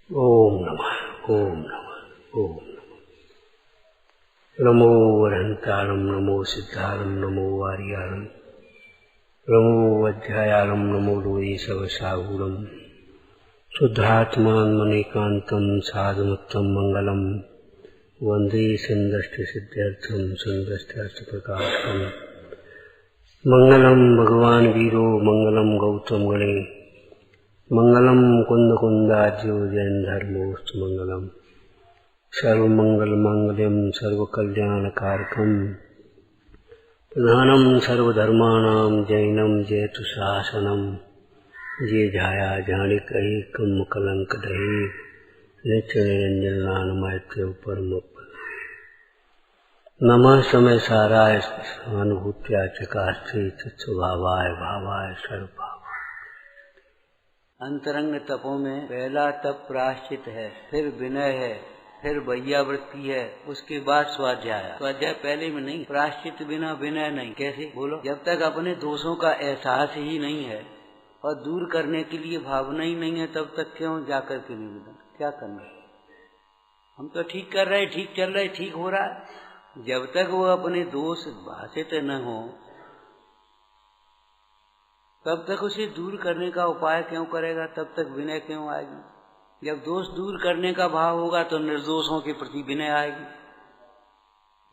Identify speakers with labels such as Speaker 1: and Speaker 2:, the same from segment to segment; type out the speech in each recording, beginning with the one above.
Speaker 1: ओम नमः ओम नमः ओम नमो अरहंतारं नमो सिद्धारं नमो वारियारं नमो अध्यायारं नमो लोये सवसागुणं शुद्धात्मान्मनेकान्तं साधुमुत्तम मंगलम वंदे संदष्टसिद्ध्यर्थं संदष्टार्थप्रकाशकम् मंगलम भगवान वीरो मंगलम गौतम गणे मंगलम कुंद कुंदाज्यो जैन धर्मोस्तु मंगलम सर्वमंगल मांगल्यम सर्वकल्याणकारकम प्रधानम सर्वधर्माणां जैनम जयतु शासनम ये जाया जानिक एकम कलंक दहे नित्य निरंजन नानमैत्य परम नमः समय साराय अनुभूत्या चकास्ते स्वभावाय भावाय सर्वभाव।
Speaker 2: अंतरंग तपों में पहला तप प्रायश्चित है, फिर विनय है, फिर वैयावृत्ति है, उसके बाद स्वाध्याय। स्वाध्याय पहले में नहीं, प्रायश्चित बिना विनय नहीं। कैसे बोलो? जब तक अपने दोषों का एहसास ही नहीं है और दूर करने के लिए भावना ही नहीं है, तब तक क्यों जाकर के निवेदन? क्या करना? हम तो ठीक कर रहे, ठीक चल रहे, ठीक हो रहा है। जब तक वो अपने दोष भाषित न हो तब तक उसे दूर करने का उपाय क्यों करेगा? तब तक विनय क्यों आएगी? जब दोष दूर करने का भाव होगा तो निर्दोषों के प्रति विनय आएगी।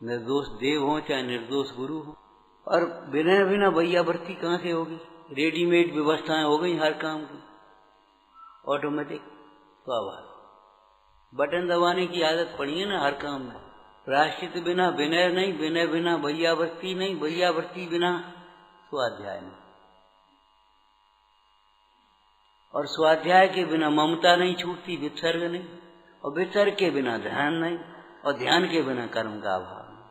Speaker 2: निर्दोष देव हो चाहे निर्दोष गुरु हो। और विनय बिना वैयावृत्ति कहाँ से होगी? रेडीमेड व्यवस्थाएं हो गई हर काम की, ऑटोमेटिक स्वाभाविक। बटन दबाने की आदत पड़ी है ना हर काम में। प्रायश्चित बिना विनय नहीं, विनय बिना वैयावृत्ति नहीं, वैयावृत्ति बिना स्वाध्याय नहीं, और स्वाध्याय के बिना ममता नहीं छूटती, विसर्ग नहीं, और विसर्ग के बिना ध्यान नहीं, और ध्यान के बिना कर्म का अभाव नहीं।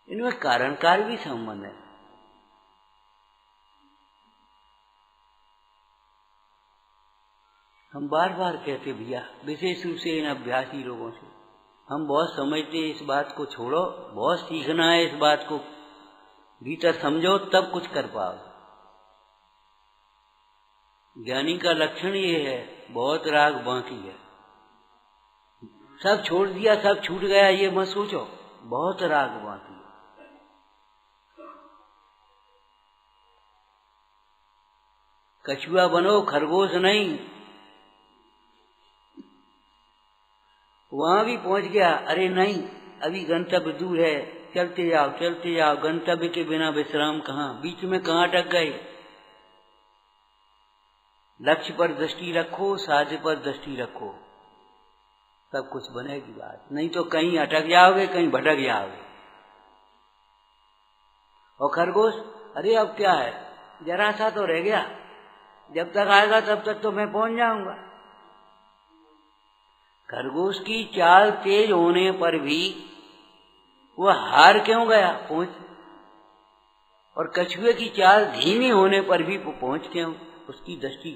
Speaker 2: इनमें कारण कार्य भी संबंध है। हम बार बार कहते भैया, विशेष रूप से इन अभ्यासी लोगों से, हम बहुत समझते इस बात को, छोड़ो, बहुत सीखना है इस बात को, भीतर समझो तब कुछ कर पाओ। ज्ञानी का लक्षण ये है, बहुत राग बाकी है। सब छोड़ दिया, सब छूट गया, ये मत सोचो, बहुत राग बाकी है। कछुआ बनो, खरगोश नहीं। वहां भी पहुंच गया, अरे नहीं अभी गंतव्य दूर है, चलते जाओ चलते जाओ। गंतव्य के बिना विश्राम कहाँ? बीच में कहाँ अटक गए? लक्ष्य पर दृष्टि रखो, साध्य पर दृष्टि रखो, तब कुछ बनेगी बात। नहीं तो कहीं अटक जाओगे, कहीं भटक जाओगे। और खरगोश, अरे अब क्या है, जरा सा तो रह गया, जब तक आएगा तब तक तो मैं पहुंच जाऊंगा। खरगोश की चाल तेज होने पर भी वह हार क्यों गया? पहुंच। और कछुए की चाल धीमी होने पर भी वो पहुंच क्यों? उसकी दृष्टि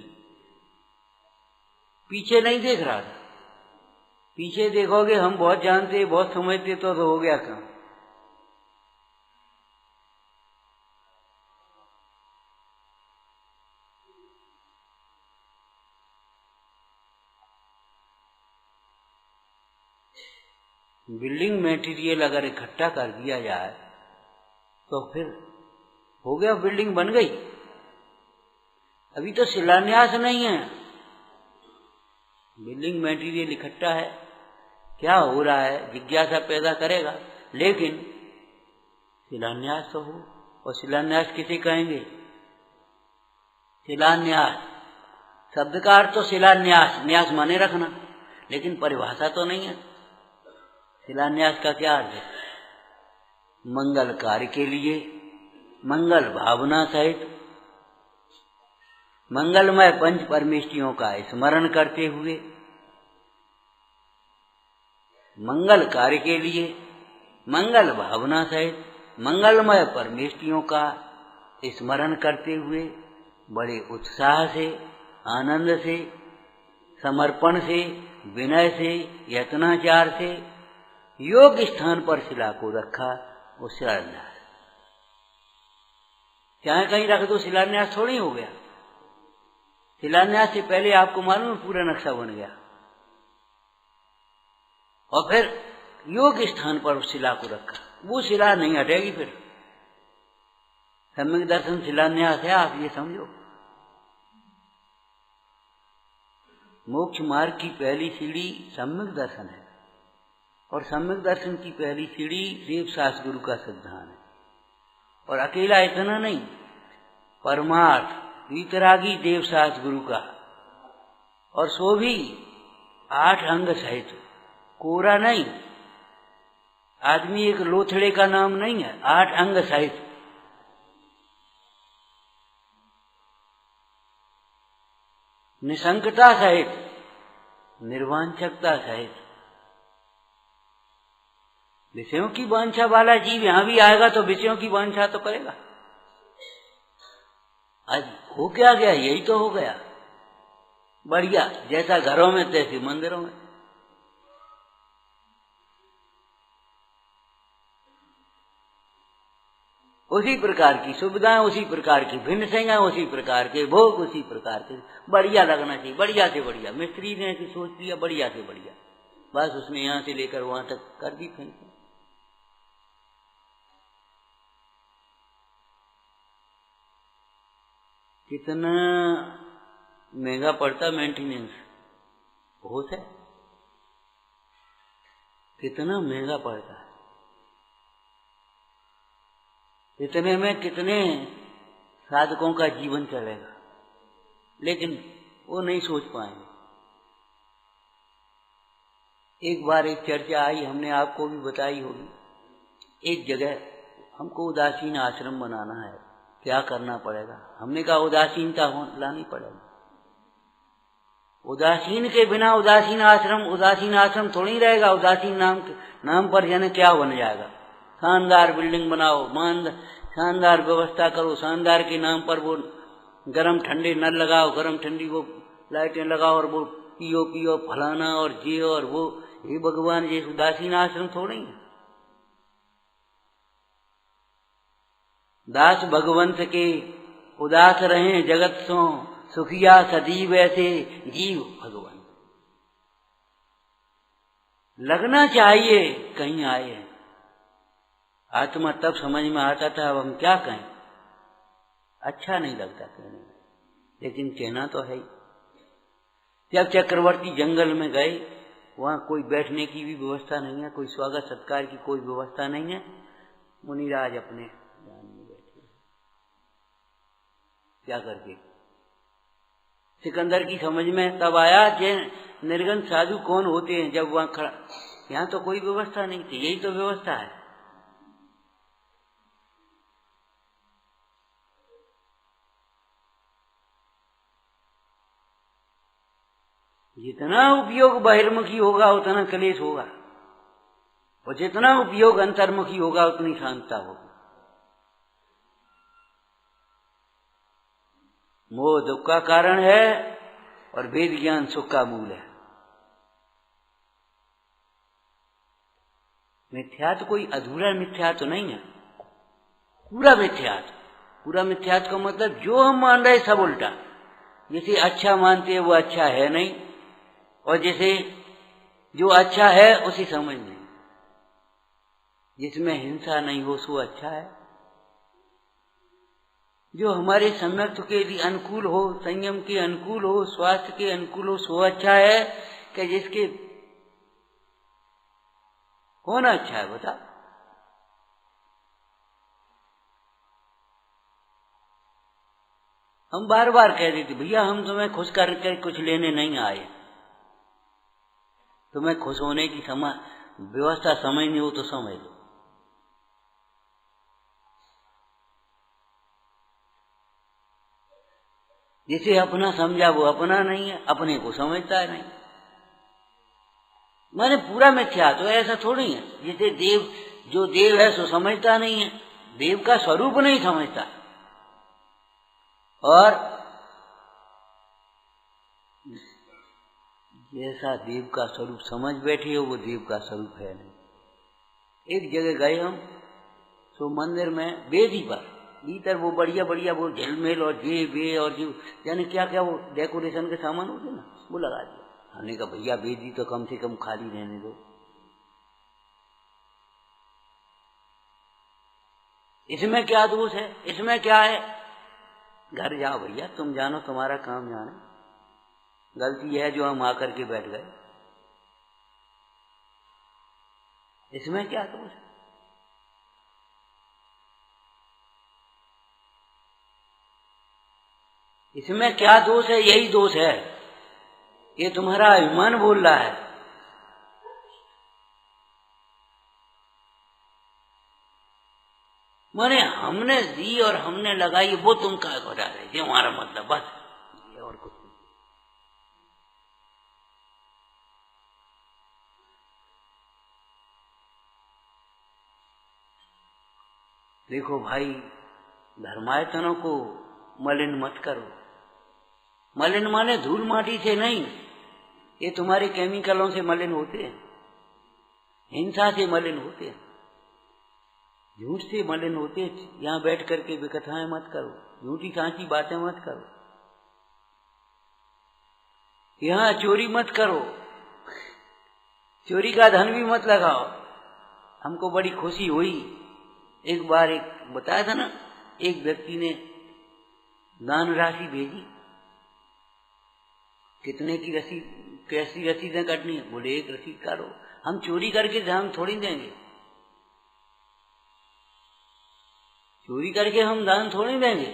Speaker 2: पीछे नहीं देख रहा था। पीछे देखोगे, हम बहुत जानते, बहुत समझते, तो हो गया काम। बिल्डिंग मटेरियल अगर इकट्ठा कर दिया जाए तो फिर हो गया, बिल्डिंग बन गई। अभी तो शिलान्यास नहीं है, बिल्डिंग मटेरियल इकट्ठा है, क्या हो रहा है जिज्ञासा पैदा करेगा। लेकिन शिलान्यास तो हो, और शिलान्यास किसे कहेंगे? शिलान्यास शब्द का अर्थ तो शिलान्यास, न्यास माने रखना, लेकिन परिभाषा तो नहीं है। शिलान्यास का क्या अर्थ है? मंगल कार्य के लिए मंगल भावना सहित मंगलमय पंच परमेष्टियों का स्मरण करते हुए, मंगल कार्य के लिए मंगल भावना सहित मंगलमय परमेष्टियों का स्मरण करते हुए, बड़े उत्साह से, आनंद से, समर्पण से, विनय से, यत्नाचार से योग्य स्थान पर शिला को रखा। वो शिलान्यास, चाहे कहीं रख दो, शिलान्यास थोड़ी हो गया। शिलान्यास से पहले आपको मालूम है पूरा नक्शा बन गया, और फिर योग्य स्थान पर उस शिला को रखा। वो शिला नहीं हटेगी फिर। सम्यक दर्शन शिलान्यास है, आप ये समझो। मोक्ष मार्ग की पहली सीढ़ी सम्यक दर्शन है, और सम्यक दर्शन की पहली सीढ़ी देवशास्त्र गुरु का सिद्धांत है। और अकेला इतना नहीं, परमार्थ वितरागी देवशास्त्र गुरु का, और सो भी 8 अंग सहित, कोरा नहीं। आदमी एक लोथड़े का नाम नहीं है, 8 अंग सहित। निशंकता सहित, निर्वांछकता सहित। विषयों की वांछा वाला जीव यहां भी आएगा तो विषयों की वांछा तो करेगा। आज हो क्या गया? यही तो हो गया। बढ़िया, जैसा घरों में तैसे मंदिरों में। उसी प्रकार की सुविधाएं, उसी प्रकार की भिन्न सेंगा, उसी प्रकार के भोग, उसी प्रकार के। बढ़िया लगना चाहिए, बढ़िया से बढ़िया। मिस्त्री ने कि सोच लिया बढ़िया से बढ़िया, बस उसने यहां से लेकर वहां तक कर दी फेंक। कितना महंगा पड़ता मेंटेनेंस, बहुत है। कितना महंगा पड़ता है। इतने में कितने साधकों का जीवन चलेगा, लेकिन वो नहीं सोच पाएंगे। एक बार एक चर्चा आई, हमने आपको भी बताई होगी। एक जगह हमको उदासीन आश्रम बनाना है, क्या करना पड़ेगा? हमने कहा उदासीनता लानी पड़ेगी। उदासीन के बिना उदासीन आश्रम थोड़ी रहेगा। उदासीन नाम पर जाने क्या बन जाएगा। शानदार बिल्डिंग बनाओ, शानदार व्यवस्था करो, शानदार के नाम पर वो गरम ठंडे नल लगाओ, गरम ठंडी वो लाइटें लगाओ, और वो पियो फलाना और जियो और वो। ये भगवान, ये उदासीन आश्रम थोड़ी है। दास भगवंत के उदास रहे जगत सो, सुखिया सदैव ऐसे जीव भगवान। लगना चाहिए कहीं आए हैं। आत्मा तब समझ में आता था, अब हम क्या कहें। अच्छा नहीं लगता कहने में, लेकिन कहना तो है ही। जब चक्रवर्ती जंगल में गए, वहां कोई बैठने की भी व्यवस्था नहीं है, कोई स्वागत सत्कार की कोई व्यवस्था नहीं है। मुनिराज अपने ध्यान में बैठे, क्या करके। सिकंदर की समझ में तब आया कि निर्गन साधु कौन होते हैं। जब वहां खड़ा, यहाँ तो कोई व्यवस्था नहीं थी, यही तो व्यवस्था है। जितना उपयोग बहिर्मुखी होगा उतना क्लेश होगा, और जितना उपयोग अंतर्मुखी होगा उतनी शांतता होगी। मोह दुख का कारण है और वेद ज्ञान सुख का मूल है। मिथ्यात्व कोई अधूरा मिथ्यात्व नहीं है, पूरा मिथ्यात्व। पूरा मिथ्यात्व का मतलब जो हम मान रहे सब उल्टा। जिसे अच्छा मानते हैं वो अच्छा है नहीं, और जिसे जो अच्छा है उसे समझ नहीं। जिसमें हिंसा नहीं हो सो अच्छा है। जो हमारे सम्यक्त्व के लिए अनुकूल हो, संयम के अनुकूल हो, स्वास्थ्य के अनुकूल हो, सो अच्छा है। कि जिसके होना अच्छा है, बता। हम बार बार कह देते, भैया हम तुम्हें खुश करके कुछ लेने नहीं आए। तुम्हें खुश होने की व्यवस्था समझनी हो तो समझ लो। जिसे अपना समझा वो अपना नहीं है, अपने को समझता है नहीं। मैंने पूरा मिथ्या तो ऐसा थोड़ी है। जिसे देव, जो देव है सो समझता नहीं है, देव का स्वरूप नहीं समझता। और जैसा देव का स्वरूप समझ बैठे हो वो देव का स्वरूप है नहीं। एक जगह गए हम, तो मंदिर में वेदी पर भीतर वो बढ़िया बढ़िया वो झलमेल और जे वे और जो यानी क्या क्या वो डेकोरेशन के सामान होते ना, वो लगा दिया। हमने कहा भैया बेदी तो कम से कम खाली रहने दो। इसमें क्या दोष है, इसमें क्या है? घर जाओ भैया, तुम जानो, तुम्हारा काम जाने। गलती है जो हम आकर के बैठ गए, इसमें क्या दोष है? इसमें क्या दोष है? यही दोष है, ये तुम्हारा अभिमान बोल रहा है। माने हमने दी और हमने लगाई, वो तुम क्या घटा रहे, ये हमारा मतलब, बस ये और कुछ नहीं। देखो भाई, धर्मायतनों को मलिन मत करो। मलिन माने धूल माटी से नहीं, ये तुम्हारे केमिकलों से मलिन होते हैं, हिंसा से मलिन होते हैं, झूठ से मलिन होते हैं। यहाँ बैठ करके विकथाएं मत करो, झूठी सांची बातें मत करो, यहाँ चोरी मत करो, चोरी का धन भी मत लगाओ। हमको बड़ी खुशी हुई, एक बार एक बताया था ना, एक व्यक्ति ने दान राशि भेजी, कितने की रसीद, कैसी रसीदें कटनी है? बोले एक रसीद काटो। हम चोरी करके दान थोड़ी देंगे, चोरी करके हम दान थोड़ी देंगे।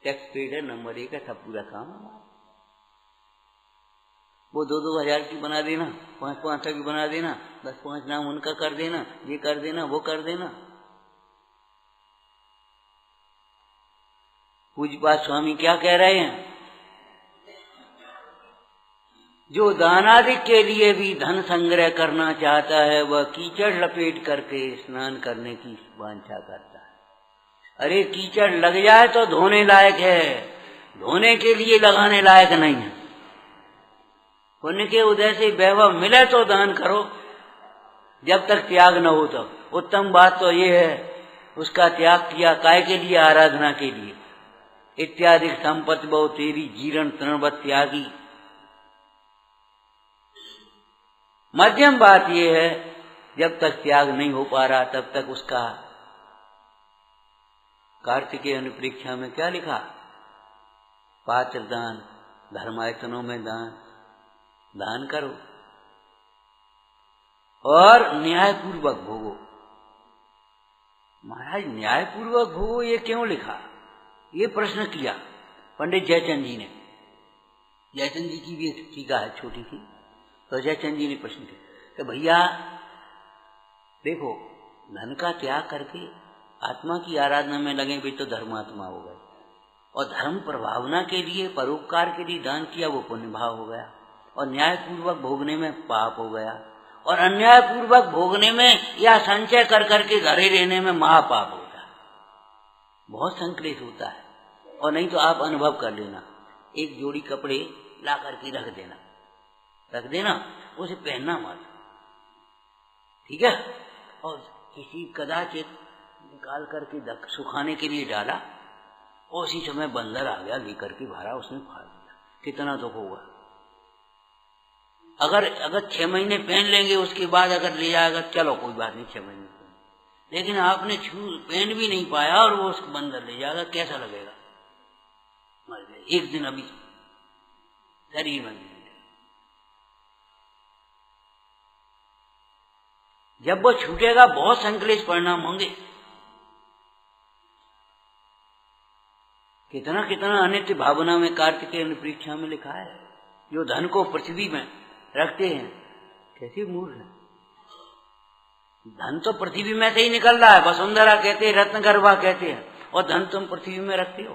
Speaker 2: टैक्स पेड है, नंबर 1 है, सब पूरा काम है। वो 2-2 हजार की बना देना, 5-5 की बना देना, 10-5 नाम उनका कर देना, ये कर देना, वो कर देना। पूज्यपाद स्वामी क्या कह रहे हैं? जो दानादि के लिए भी धन संग्रह करना चाहता है, वह कीचड़ लपेट करके स्नान करने की वांछा करता है। अरे कीचड़ लग जाए तो धोने लायक है, धोने के लिए लगाने लायक नहीं है। पुण्य के उदय से वैभव मिले तो दान करो, जब तक त्याग न हो तो। उत्तम बात तो ये है, उसका त्याग किया काय के लिए? आराधना के लिए। इत्यादि संपत्ति बहु तेरी जीर्ण तृणवत त्यागी। मध्यम बात यह है, जब तक त्याग नहीं हो पा रहा तब तक उसका कार्तिकेय अनुप्रेक्षा में क्या लिखा? पात्र दान, धर्मायतनों में दान, दान करो और न्यायपूर्वक भोगो। महाराज न्यायपूर्वक भोगो ये क्यों लिखा? ये प्रश्न किया पंडित जयचंद जी ने। जयचंद जी की भी एक टीका है छोटी सी, तो जयचंद जी ने प्रश्न किया कि भैया देखो, धन का त्याग करके आत्मा की आराधना में लगे भी तो धर्मात्मा हो गए, और धर्म प्रभावना के लिए, परोपकार के लिए दान किया, वो पुण्य भाव हो गया, और न्यायपूर्वक भोगने में पाप हो गया, और अन्यायपूर्वक भोगने में या संचय कर करके घरे रहने में महापाप होता है। बहुत संक्लेश होता है। और नहीं तो आप अनुभव कर लेना, एक जोड़ी कपड़े ला करके रख देना, उसे पहनना मत, ठीक है? और किसी कदाचित निकाल करके सुखाने के लिए डाला, और उसी समय बंदर आ गया, लेकर के भरा, उसने फाड़ दिया, कितना दुख होगा। अगर 6 महीने पहन लेंगे, उसके बाद अगर ले जाएगा, चलो कोई बात नहीं, 6 महीने पहन, लेकिन आपने पहन भी नहीं पाया और वो उसको बंदर ले जाएगा, कैसा लगेगा? मर गए, एक दिन अभी शरीर में। जब वो छूटेगा बहुत संकलेश परिणाम होंगे। कितना कितना अनित्य भावना में कार्तिकेय अनुप्रेक्षा में लिखा है। जो धन को पृथ्वी में रखते हैं, कैसे मूर्ख है। धन तो पृथ्वी में से ही निकल रहा है, वसुंधरा कहते हैं, रत्नगर्भा कहते हैं, और धन तुम पृथ्वी में रखते हो।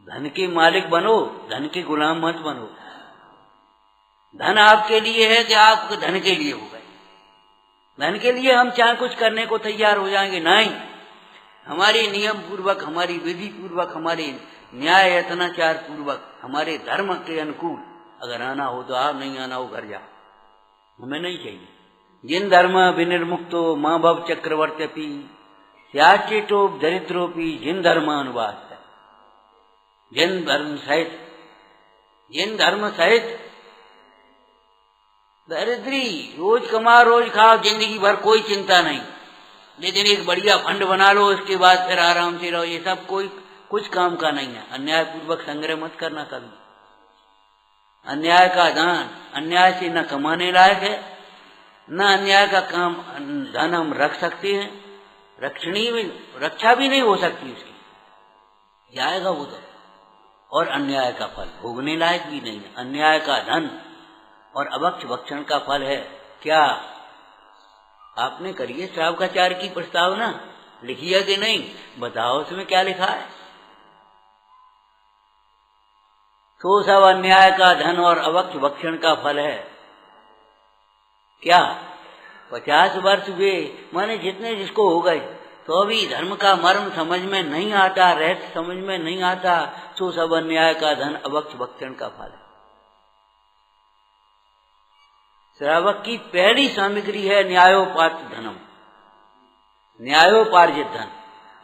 Speaker 2: धन के मालिक बनो, धन के गुलाम मत बनो। धन आपके लिए है कि आप धन के लिए हो गए? धन के लिए हम चाहे कुछ करने को तैयार हो जाएंगे? नहीं, हमारे नियम पूर्वक, हमारी विधि पूर्वक, हमारे न्याय यत्नाचार पूर्वक, हमारे धर्म के अनुकूल अगर आना हो तो आप, नहीं आना हो घर जाओ, हमें नहीं चाहिए। जिन धर्म विनिर्मुक्तो माँ भव चक्रवर्त्यपि त्याचेटो दरिद्रोपी जिन धर्मानुवास है। जिन धर्म सहित दरिद्री, रोज कमा रोज खाओ, जिंदगी भर कोई चिंता नहीं, लेकिन एक बढ़िया फंड बना लो, उसके बाद फिर आराम से रहो, ये सब कोई कुछ काम का नहीं है। अन्याय पूर्वक संग्रह मत करना कभी। अन्याय का दान अन्याय से न कमाने लायक है, न अन्याय का काम धन हम रख सकते हैं, रक्षा भी नहीं हो सकती उसकी, जाएगा वो तो। और अन्याय का फल भोगने लायक भी नहीं है। अन्याय का धन और अभक्ष भक्षण का फल है क्या? आपने करिए श्रावकाचार्य की प्रस्तावना, लिखी है कि नहीं? बताओ उसमें क्या लिखा है। तो सब अन्याय का धन और अभक्ष भक्षण का फल है क्या? 50 वर्ष हुए, माने जितने जिसको हो गए, तो अभी धर्म का मर्म समझ में नहीं आता, रहस्य समझ में नहीं आता, तो सब अन्याय का धन अभक्ष भक्षण का फल है। श्रावक की पहली सामग्री है न्यायोपार्जित धनम, न्यायोपार्जित धन।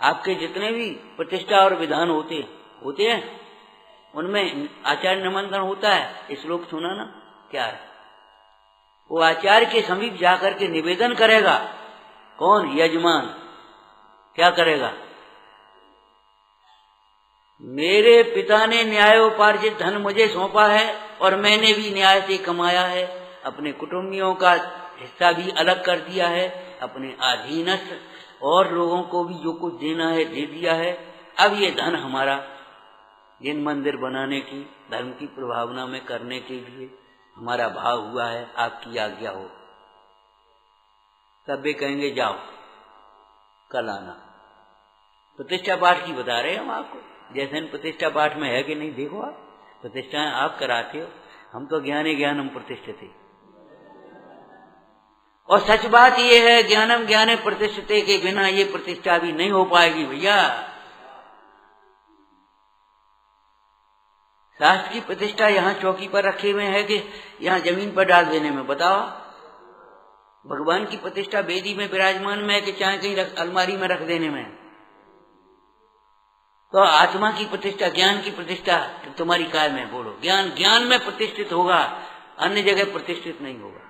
Speaker 2: आपके जितने भी प्रतिष्ठा और विधान होते हैं उनमें आचार्य निमंत्रण होता है। श्लोक सुना ना, क्या है? वो आचार्य के समीप जाकर के निवेदन करेगा। कौन? यजमान। क्या करेगा? मेरे पिता ने न्यायोपार्जित धन मुझे सौंपा है और मैंने भी न्याय से कमाया है, अपने कुटुंबियों का हिस्सा भी अलग कर दिया है, अपने अधीनस्थ और लोगों को भी जो कुछ देना है दे दिया है। अब ये धन हमारा जिन मंदिर बनाने की, धर्म की प्रभावना में करने के लिए हमारा भाव हुआ है, आपकी आज्ञा हो। तब वे कहेंगे जाओ कल आना। प्रतिष्ठा पाठ की बता रहे हैं हम आपको, जैसे प्रतिष्ठा पाठ में है कि नहीं, देखो आप प्रतिष्ठाएं आप कराते हो, हम तो ज्ञाने ज्ञानम प्रतिष्ठिते। और सच बात ये है, ज्ञानम ज्ञाने प्रतिष्ठिते के बिना ये प्रतिष्ठा भी नहीं हो पाएगी भैया। शास्त्र की प्रतिष्ठा यहाँ चौकी पर रखे हुए है कि यहाँ जमीन पर डाल देने में? बताओ। भगवान की प्रतिष्ठा वेदी में विराजमान में है कि चाहे कहीं अलमारी में रख देने में? तो आत्मा की प्रतिष्ठा, ज्ञान की प्रतिष्ठा तुम्हारी काय में? बोलो। ज्ञान में प्रतिष्ठित होगा, अन्य जगह प्रतिष्ठित नहीं होगा।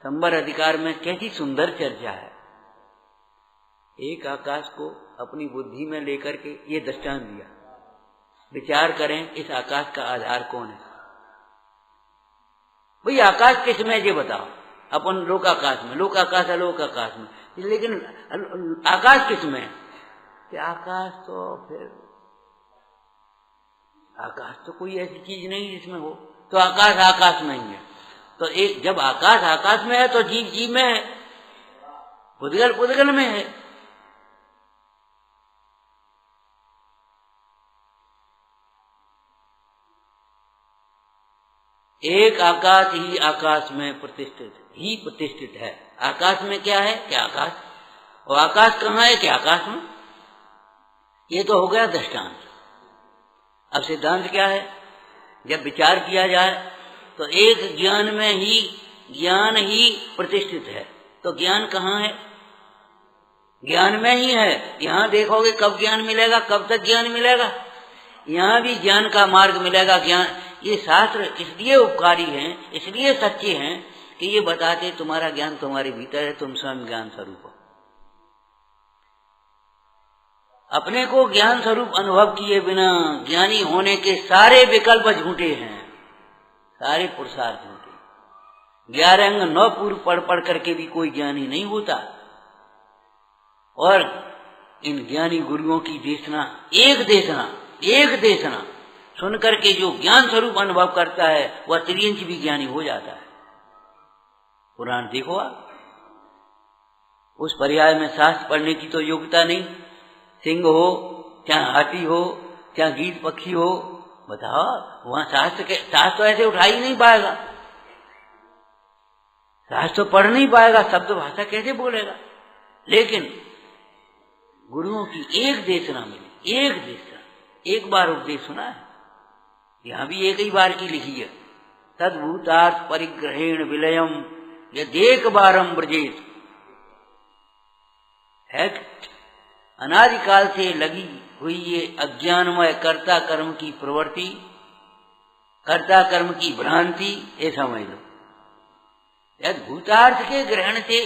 Speaker 2: संबर अधिकार में कैसी सुंदर चर्चा है। एक आकाश को अपनी बुद्धि में लेकर के ये दृष्टांत दिया, विचार करें इस आकाश का आधार कौन है? भाई आकाश किस में ये बताओ। अपन लोकाकाश में, लोकाकाश अलोकाकाश में, लेकिन आकाश किस में? आकाश तो फिर आकाश तो कोई ऐसी चीज नहीं जिसमें हो, तो आकाश आकाश में ही है। तो एक जब आकाश आकाश में है तो जीव जीव में है, पुद्गल पुद्गल में है। एक आकाश ही आकाश में प्रतिष्ठित है। आकाश में क्या है? क्या आकाश? और आकाश कहाँ है? क्या आकाश में? ये तो हो गया दृष्टांत। अब सिद्धांत क्या है? जब विचार किया जाए तो एक ज्ञान में ही ज्ञान ही प्रतिष्ठित है। तो ज्ञान कहाँ है? ज्ञान में ही है। यहाँ देखोगे कब ज्ञान मिलेगा, कब तक ज्ञान मिलेगा? यहाँ भी ज्ञान का मार्ग मिलेगा। ज्ञान, ये शास्त्र इसलिए उपकारी हैं, इसलिए सच्चे हैं कि ये बताते तुम्हारा ज्ञान तुम्हारे भीतर है, तुम स्वयं ज्ञान स्वरूप हो। अपने को ज्ञान स्वरूप अनुभव किए बिना ज्ञानी होने के सारे विकल्प झूठे हैं, सारे पुरुषार्थ झूठे। 11 अंग 9 पूर्व पढ़ करके भी कोई ज्ञानी नहीं होता। और इन ज्ञानी गुरुओं की देशना, एक देशना सुन करके जो ज्ञान स्वरूप अनुभव करता है वह त्रियंच भी ज्ञानी हो जाता है। पुराण देखो आप, उस पर्याय में शास्त्र पढ़ने की तो योग्यता नहीं। सिंह हो, चाहे हाथी हो, चाहे गीत पक्षी हो, बताओ वहां शास्त्र तो ऐसे उठा ही नहीं पाएगा, शास्त्र तो पढ़ नहीं पाएगा, शब्द भाषा कैसे बोलेगा। लेकिन गुरुओं की एक देशना मिली, एक देशना, एक बार उपदेश सुना है। यहाँ भी एक ही बार की लिखी है। तद्भूतार्थ परिग्रहेण विलयम यदेक बारम ब्रजेत। है अनादिकाल से लगी हुई ये अज्ञानमय कर्ता कर्म की प्रवृत्ति, कर्ता कर्म की भ्रांति, ये समझ लो। यद भूतार्थ के ग्रहण से,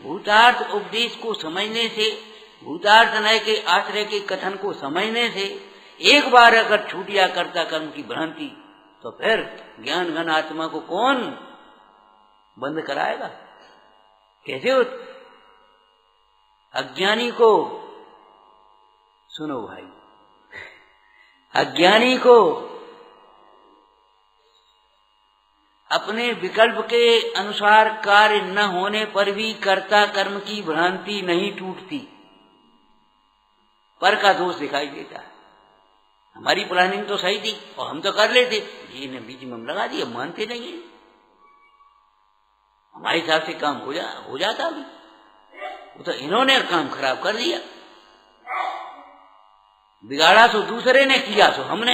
Speaker 2: भूतार्थ उपदेश को समझने से, भूतार्थ नय के आश्रय के कथन को समझने से एक बार अगर छूट गया कर्ता कर्म की भ्रांति, तो फिर ज्ञान घन आत्मा को कौन बंद कराएगा? कैसे हो? अज्ञानी को सुनो भाई, अज्ञानी को अपने विकल्प के अनुसार कार्य न होने पर भी कर्ता कर्म की भ्रांति नहीं टूटती, पर का दोष दिखाई देता है। हमारी प्लानिंग तो सही थी और हम तो कर लेते, ये ने बीच में हम लगा दिया, मानते नहीं है। हमारे हिसाब से काम हो जाता भी, वो तो इन्होंने काम खराब कर दिया। बिगाड़ा सो दूसरे ने, किया सो हमने।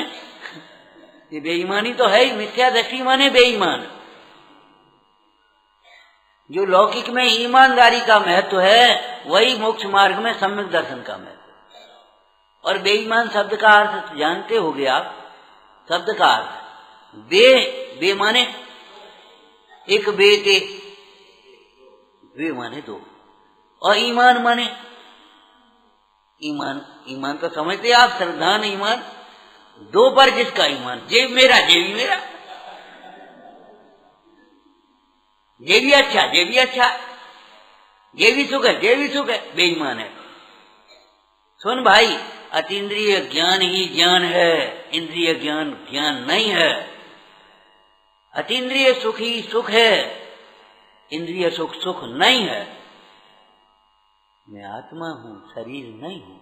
Speaker 2: ये बेईमानी तो है ही, मिथ्या दृष्टि माने बेईमान। जो लौकिक में ईमानदारी का महत्व है, वही मोक्ष मार्ग में सम्यक दर्शन का महत्व। और बेईमान शब्द का अर्थ जानते होगे आप? शब्द का अर्थ बे माने एक, बेटे वे माने दो, और ईमान माने ईमान तो समझते आप, श्रद्धान ईमान, दो पर जिसका ईमान, जे मेरा जे भी मेरा, जे भी अच्छा जे भी अच्छा, जे भी सुख है जे भी सुख है, बेईमान है। सुन भाई, अतीन्द्रिय ज्ञान ही ज्ञान है, इंद्रिय ज्ञान ज्ञान नहीं है। अतीन्द्रिय सुख ही सुख है, इंद्रिय सुख सुख नहीं है। मैं आत्मा हूं, शरीर नहीं हूं,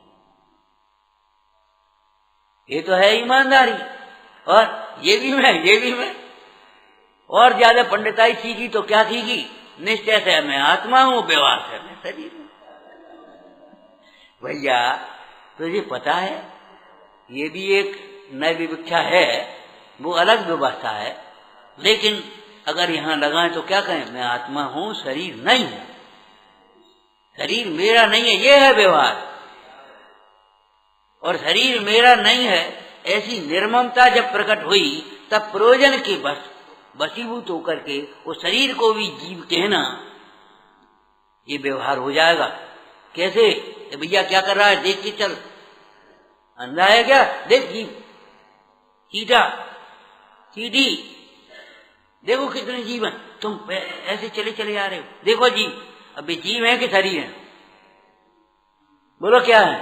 Speaker 2: ये तो है ईमानदारी। और ये भी मैं और ज्यादा पंडिताई सीखी तो क्या सीखी? निश्चय से मैं आत्मा हूं, व्यवहार से मैं शरीर हूं। भैया तुझे पता है, ये भी एक नई विवक्षा है, वो अलग व्यवस्था है, लेकिन अगर यहां लगाएं तो क्या कहें? मैं आत्मा हूं, शरीर नहीं हूं, शरीर मेरा नहीं है, ये है व्यवहार। और शरीर मेरा नहीं है, ऐसी निर्ममता जब प्रकट हुई, तब प्रयोजन के वशीभूत होकर के वो शरीर को भी जीव कहना, ये व्यवहार हो जाएगा। कैसे? भैया क्या कर रहा है, देख के चल, अंधा है क्या? देख जीव, चीटा चीटी, देखो कितने जीव हैं, तुम ऐसे चले चले जा रहे हो, देखो जीव। अभी जीव है कि शरीर है? बोलो क्या है?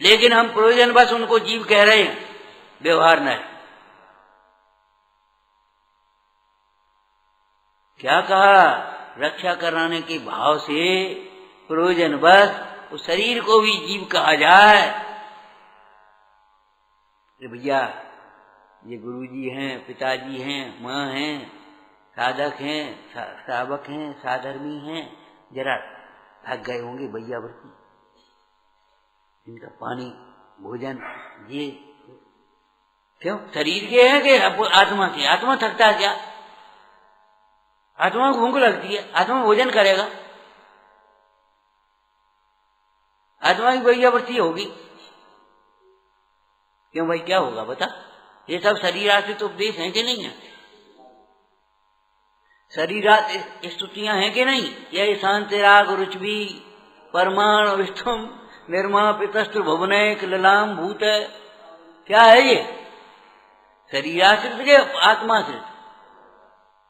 Speaker 2: लेकिन हम प्रयोजन बस उनको जीव कह रहे हैं, व्यवहार न है। क्या कहा? रक्षा कराने के भाव से प्रयोजन बस उस शरीर को भी जीव कहा जाए। भैया ये गुरुजी हैं, पिताजी हैं, माँ हैं, साधक हैं, श्रावक हैं, साधर्मी हैं, जरा थक गए होंगे भैया वर्ती, इनका पानी भोजन ये क्यों? शरीर के है कि आत्मा के? आत्मा थकता है क्या? आत्मा को भूख लगती है, आत्मा भोजन करेगा, आत्मा की भैया वर्ती होगी। क्यों भाई, क्या होगा बता? ये सब शरीराश्रित उपदेश है कि नहीं है? शरीरात स्तुतियां हैं कि नहीं? ये शांति राग रुचि परमाण विष्णुम निर्मापितस्त्र भुवनेक ललाम भूत, क्या है ये? शरीराश्रित के आत्माश्रित,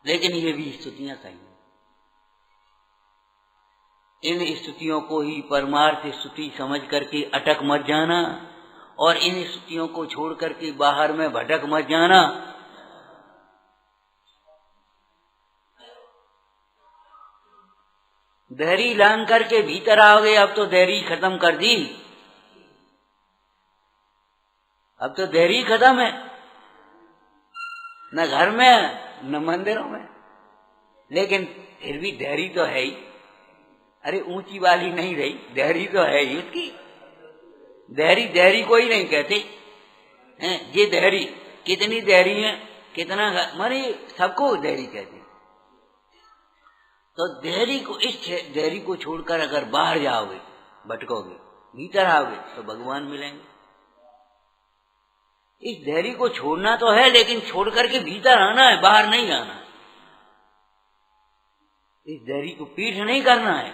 Speaker 2: लेकिन ये भी स्तुतियां कहीं। इन स्तुतियों को ही परमार्थ स्तुति समझ करके अटक मत जाना, और इन स्तुतियों को छोड़ करके बाहर में भटक मत जाना। देहरी लांग करके भीतर आओगे, अब तो देहरी खत्म कर दी, अब तो देहरी खत्म है, न घर में न मंदिरों में, लेकिन फिर भी देहरी तो है ही। अरे ऊंची वाली नहीं रही, देहरी तो है ही उसकी। देहरी देहरी कोई नहीं कहते हैं, ये देहरी, कितनी देहरी है, कितना, मारे सबको देहरी कहते। तो देहरी को, इस देहरी को छोड़कर अगर बाहर जाओगे, भटकोगे, भीतर आओगे तो भगवान मिलेंगे। इस देहरी को छोड़ना तो है, लेकिन छोड़ करके भीतर आना है, बाहर नहीं जाना है। इस देहरी को पीठ नहीं करना है।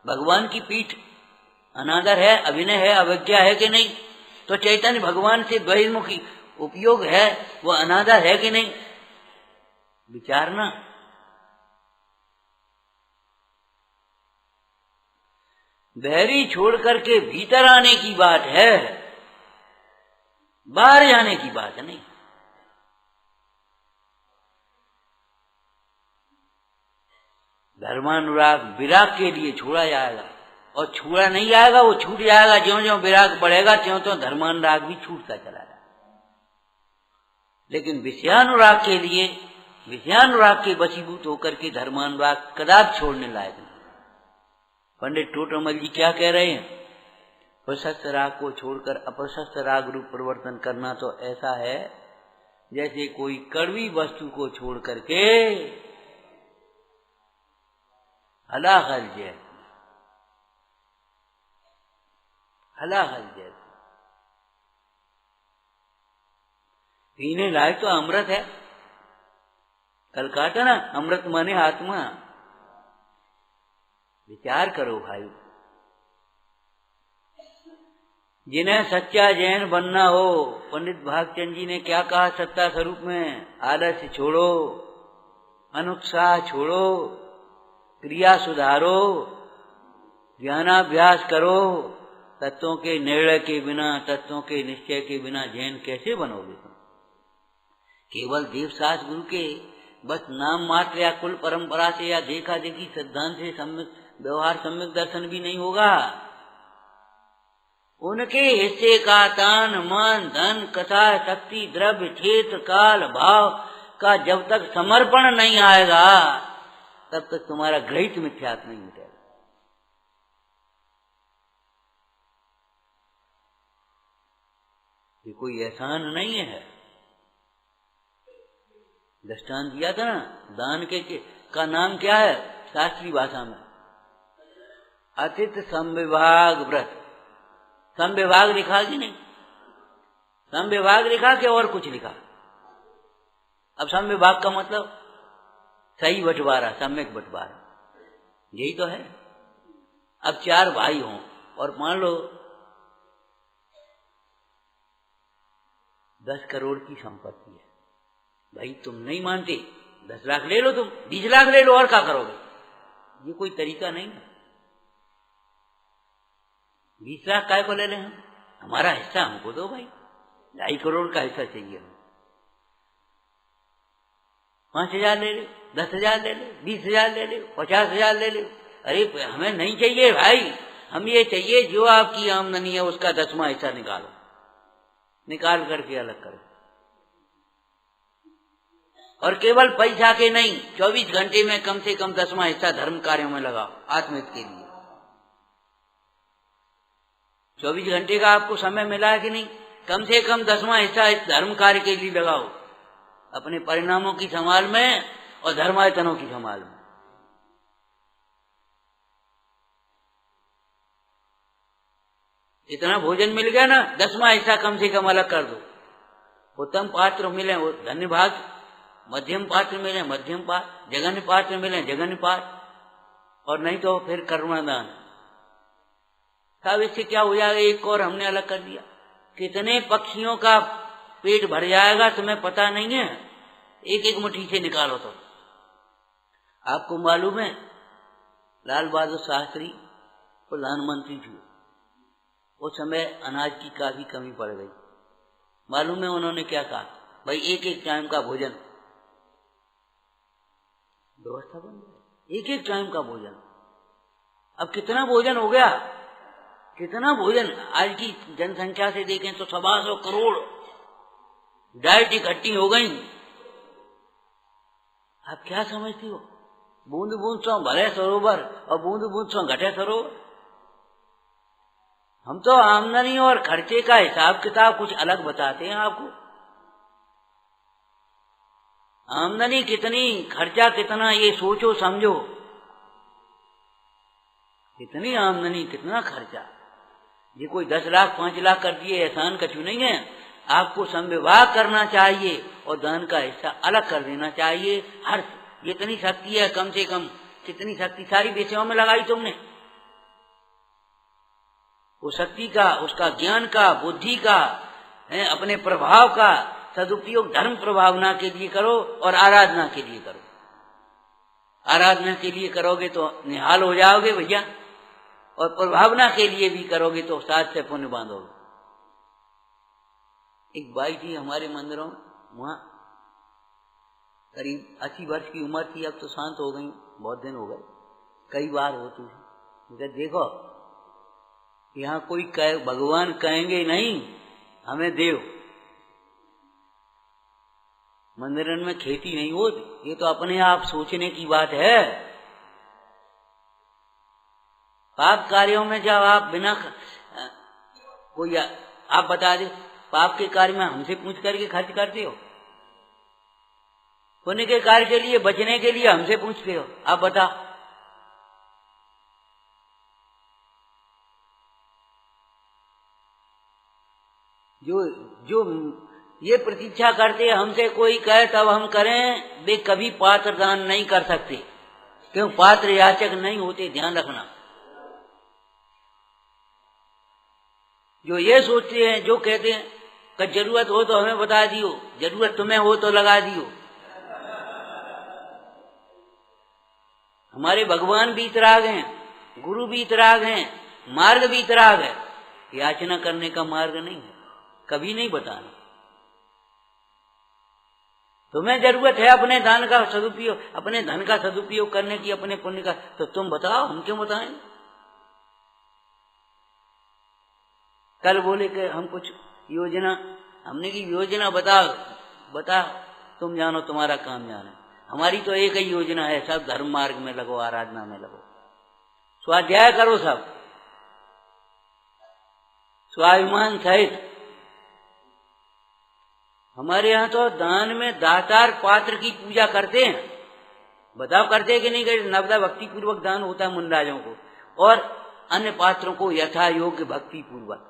Speaker 2: भगवान की पीठ अनादर है, अभिनय है, अवज्ञा है कि नहीं? तो चैतन्य भगवान से बहिर्मुखी उपयोग है, वो अनादर है कि नहीं? विचारना। बहरी छोड़ करके भीतर आने की बात है, बाहर जाने की बात नहीं। धर्मानुराग विराग के लिए छोड़ा जाएगा, और छूड़ा नहीं जाएगा, वो छूट जाएगा। ज्यों ज्यों विराग बढ़ेगा त्यों त्यों धर्मानुराग भी छूटता चला जाएगा। लेकिन विषयानुराग के लिए, विषयानुराग के वशीभूत होकर के धर्मानुराग कदापि छोड़ने लायक नहीं। पंडित टोटोमल जी क्या कह रहे हैं? प्रशस्त राग को छोड़कर अप्रशस्त राग रूप परिवर्तन करना तो ऐसा है जैसे कोई कड़वी वस्तु को छोड़ करके हलाहल जैसे, हलाहल जैसे। पीने लायक तो अमृत है। कल कहा था ना, अमृत माने आत्मा। विचार करो भाई, जिन्हें सच्चा जैन बनना हो, पंडित भागचंद जी ने क्या कहा सत्ता स्वरूप में? आलस्य छोड़ो, अनुत्साह छोड़ो, क्रिया सुधारो, ज्ञानाभ्यास करो। तत्वों के निर्णय के बिना, तत्वों के निश्चय के बिना जैन कैसे बनोगे तुम? केवल देवशास्त्र गुरु के बस नाम मात्र या कुल परंपरा से या देखा देखी सिद्धांत से सम्यक व्यवहार, सम्यक दर्शन भी नहीं होगा। उनके हिस्से का तान, मन, धन, कथा, शक्ति, द्रव्य, क्षेत्र, काल, भाव का जब तक समर्पण नहीं आएगा तब तक तुम्हारा ग्रहित मिथ्यात्व नहीं मिटेगा। ये कोई एहसान नहीं है। दृष्टांत दिया था ना, दान के का नाम क्या है शास्त्रीय भाषा में? अतिथि संविभाग व्रत। संविभाग लिखा कि नहीं? संविभाग लिखा कि और कुछ लिखा? अब संविभाग का मतलब सही बंटवारा, सम्यक बंटवारा, यही तो है। अब 4 भाई हों और मान लो 10 करोड़ की संपत्ति है। भाई तुम नहीं मानते, 10 लाख ले लो, तुम 20 लाख ले लो, और क्या करोगे? ये कोई तरीका नहीं है। 20 लाख काय को ले लें हम? हमारा हिस्सा हमको दो भाई, 2.5 करोड़ का हिस्सा चाहिए हमें। 5,000 ले लो, 10,000 ले लो, 20,000 ले लो, 50,000 ले लो। अरे हमें नहीं चाहिए भाई, हम ये चाहिए जो आपकी आमदनी है उसका 10वां हिस्सा निकालो, निकाल करके अलग करो। और केवल पैसा के नहीं, 24 घंटे में कम से कम 10वां हिस्सा धर्म कार्यों में लगाओ, आत्महित के लिए। 24 घंटे का आपको समय मिला है कि नहीं? कम से कम 10वां हिस्सा इस धर्म कार्य के लिए लगाओ, अपने परिणामों की संभाल में और धर्मायतनों की संभाल में। इतना भोजन मिल गया ना, 10वां हिस्सा कम से कम अलग कर दो। उत्तम पात्र मिले वो धन्य भाग, मध्यम पात्र मिले मध्यम पात्र, जघन्य पात्र मिले जघन्य पात्र, और नहीं तो फिर करुणादान। तब इससे क्या हो जाएगा? एक और हमने अलग कर दिया। कितने पक्षियों का पेट भर जाएगा तुम्हें पता नहीं है, एक एक मुट्ठी से निकालो तो। आपको मालूम है लाल बहादुर शास्त्री प्रधानमंत्री थे, उस समय अनाज की काफी कमी पड़ गई। मालूम है उन्होंने क्या कहा? भाई एक एक टाइम का भोजन व्यवस्था बन गया, एक एक टाइम का भोजन। अब कितना भोजन हो गया, कितना भोजन। आज की जनसंख्या से देखें तो 125 करोड़ डाइट इकट्ठी हो गई। आप क्या समझती हो? बूंद बूंद सो भरे सरोवर और बूंद बूंद सो घटे सरोवर। हम तो आमदनी और खर्चे का हिसाब किताब कुछ अलग बताते हैं आपको। आमदनी कितनी, खर्चा कितना, ये सोचो समझो, इतनी आमदनी कितना खर्चा। ये कोई 10 लाख 5 लाख कर दिए एहसान कछु नहीं है। आपको संविभाग करना चाहिए और दान का हिस्सा अलग कर देना चाहिए। हर इतनी शक्ति है, कम से कम कितनी शक्ति सारी विषयों में लगाई तुमने। वो शक्ति का, उसका ज्ञान का, बुद्धि का, अपने प्रभाव का सदुपयोग धर्म प्रभावना के लिए करो और आराधना के लिए करो। आराधना के लिए करोगे तो निहाल हो जाओगे भैया, और प्रभावना के लिए भी करोगे तो साथ से पुण्य बांधोगे। एक बाई थी हमारे मंदिरों में, वहां करीब 80 वर्ष की उम्र थी, अब तो शांत हो गई, बहुत दिन हो गए, कई बार होती थी। देखो यहाँ कोई भगवान कहेंगे नहीं हमें देव, मंदिरन में खेती नहीं होती, ये तो अपने आप सोचने की बात है। पाप कार्यों में जब आप बिना कोई आप बता दे, पाप के कार्य में हमसे पूछ करके खर्च करते हो, पुण्य के कार्य के लिए बचने के लिए हमसे पूछते हो, आप बता। जो ये प्रतीक्षा करते हमसे कोई कहे तब हम करें, वे कभी पात्र दान नहीं कर सकते, क्यों? पात्र याचक नहीं होते, ध्यान रखना। जो ये सोचते हैं, जो कहते हैं कि जरूरत हो तो हमें बता दियो, जरूरत तुम्हें हो तो लगा दियो। हमारे भगवान भी इतराग हैं, गुरु भी इतराग हैं, मार्ग भी इतराग है। याचना करने का मार्ग नहीं है, कभी नहीं बताना। तुम्हें जरूरत है अपने दान का सदुपयोग, अपने धन का सदुपयोग करने की, अपने पुण्य का, तो तुम बताओ, हम क्यों बताएं? कल बोले कि हम कुछ योजना, हमने की योजना बता तुम जानो, तुम्हारा काम जाने। हमारी तो एक ही योजना है, सब धर्म मार्ग में लगो, आराधना में लगो, स्वाध्याय करो, सब स्वाभिमान सहित। हमारे यहाँ तो दान में दातार पात्र की पूजा करते हैं, बताओ करते कि नहीं करते? नवदा भक्ति पूर्वक दान होता है मुनराजों को, और अन्य पात्रों को यथा योग्य भक्ति पूर्वक,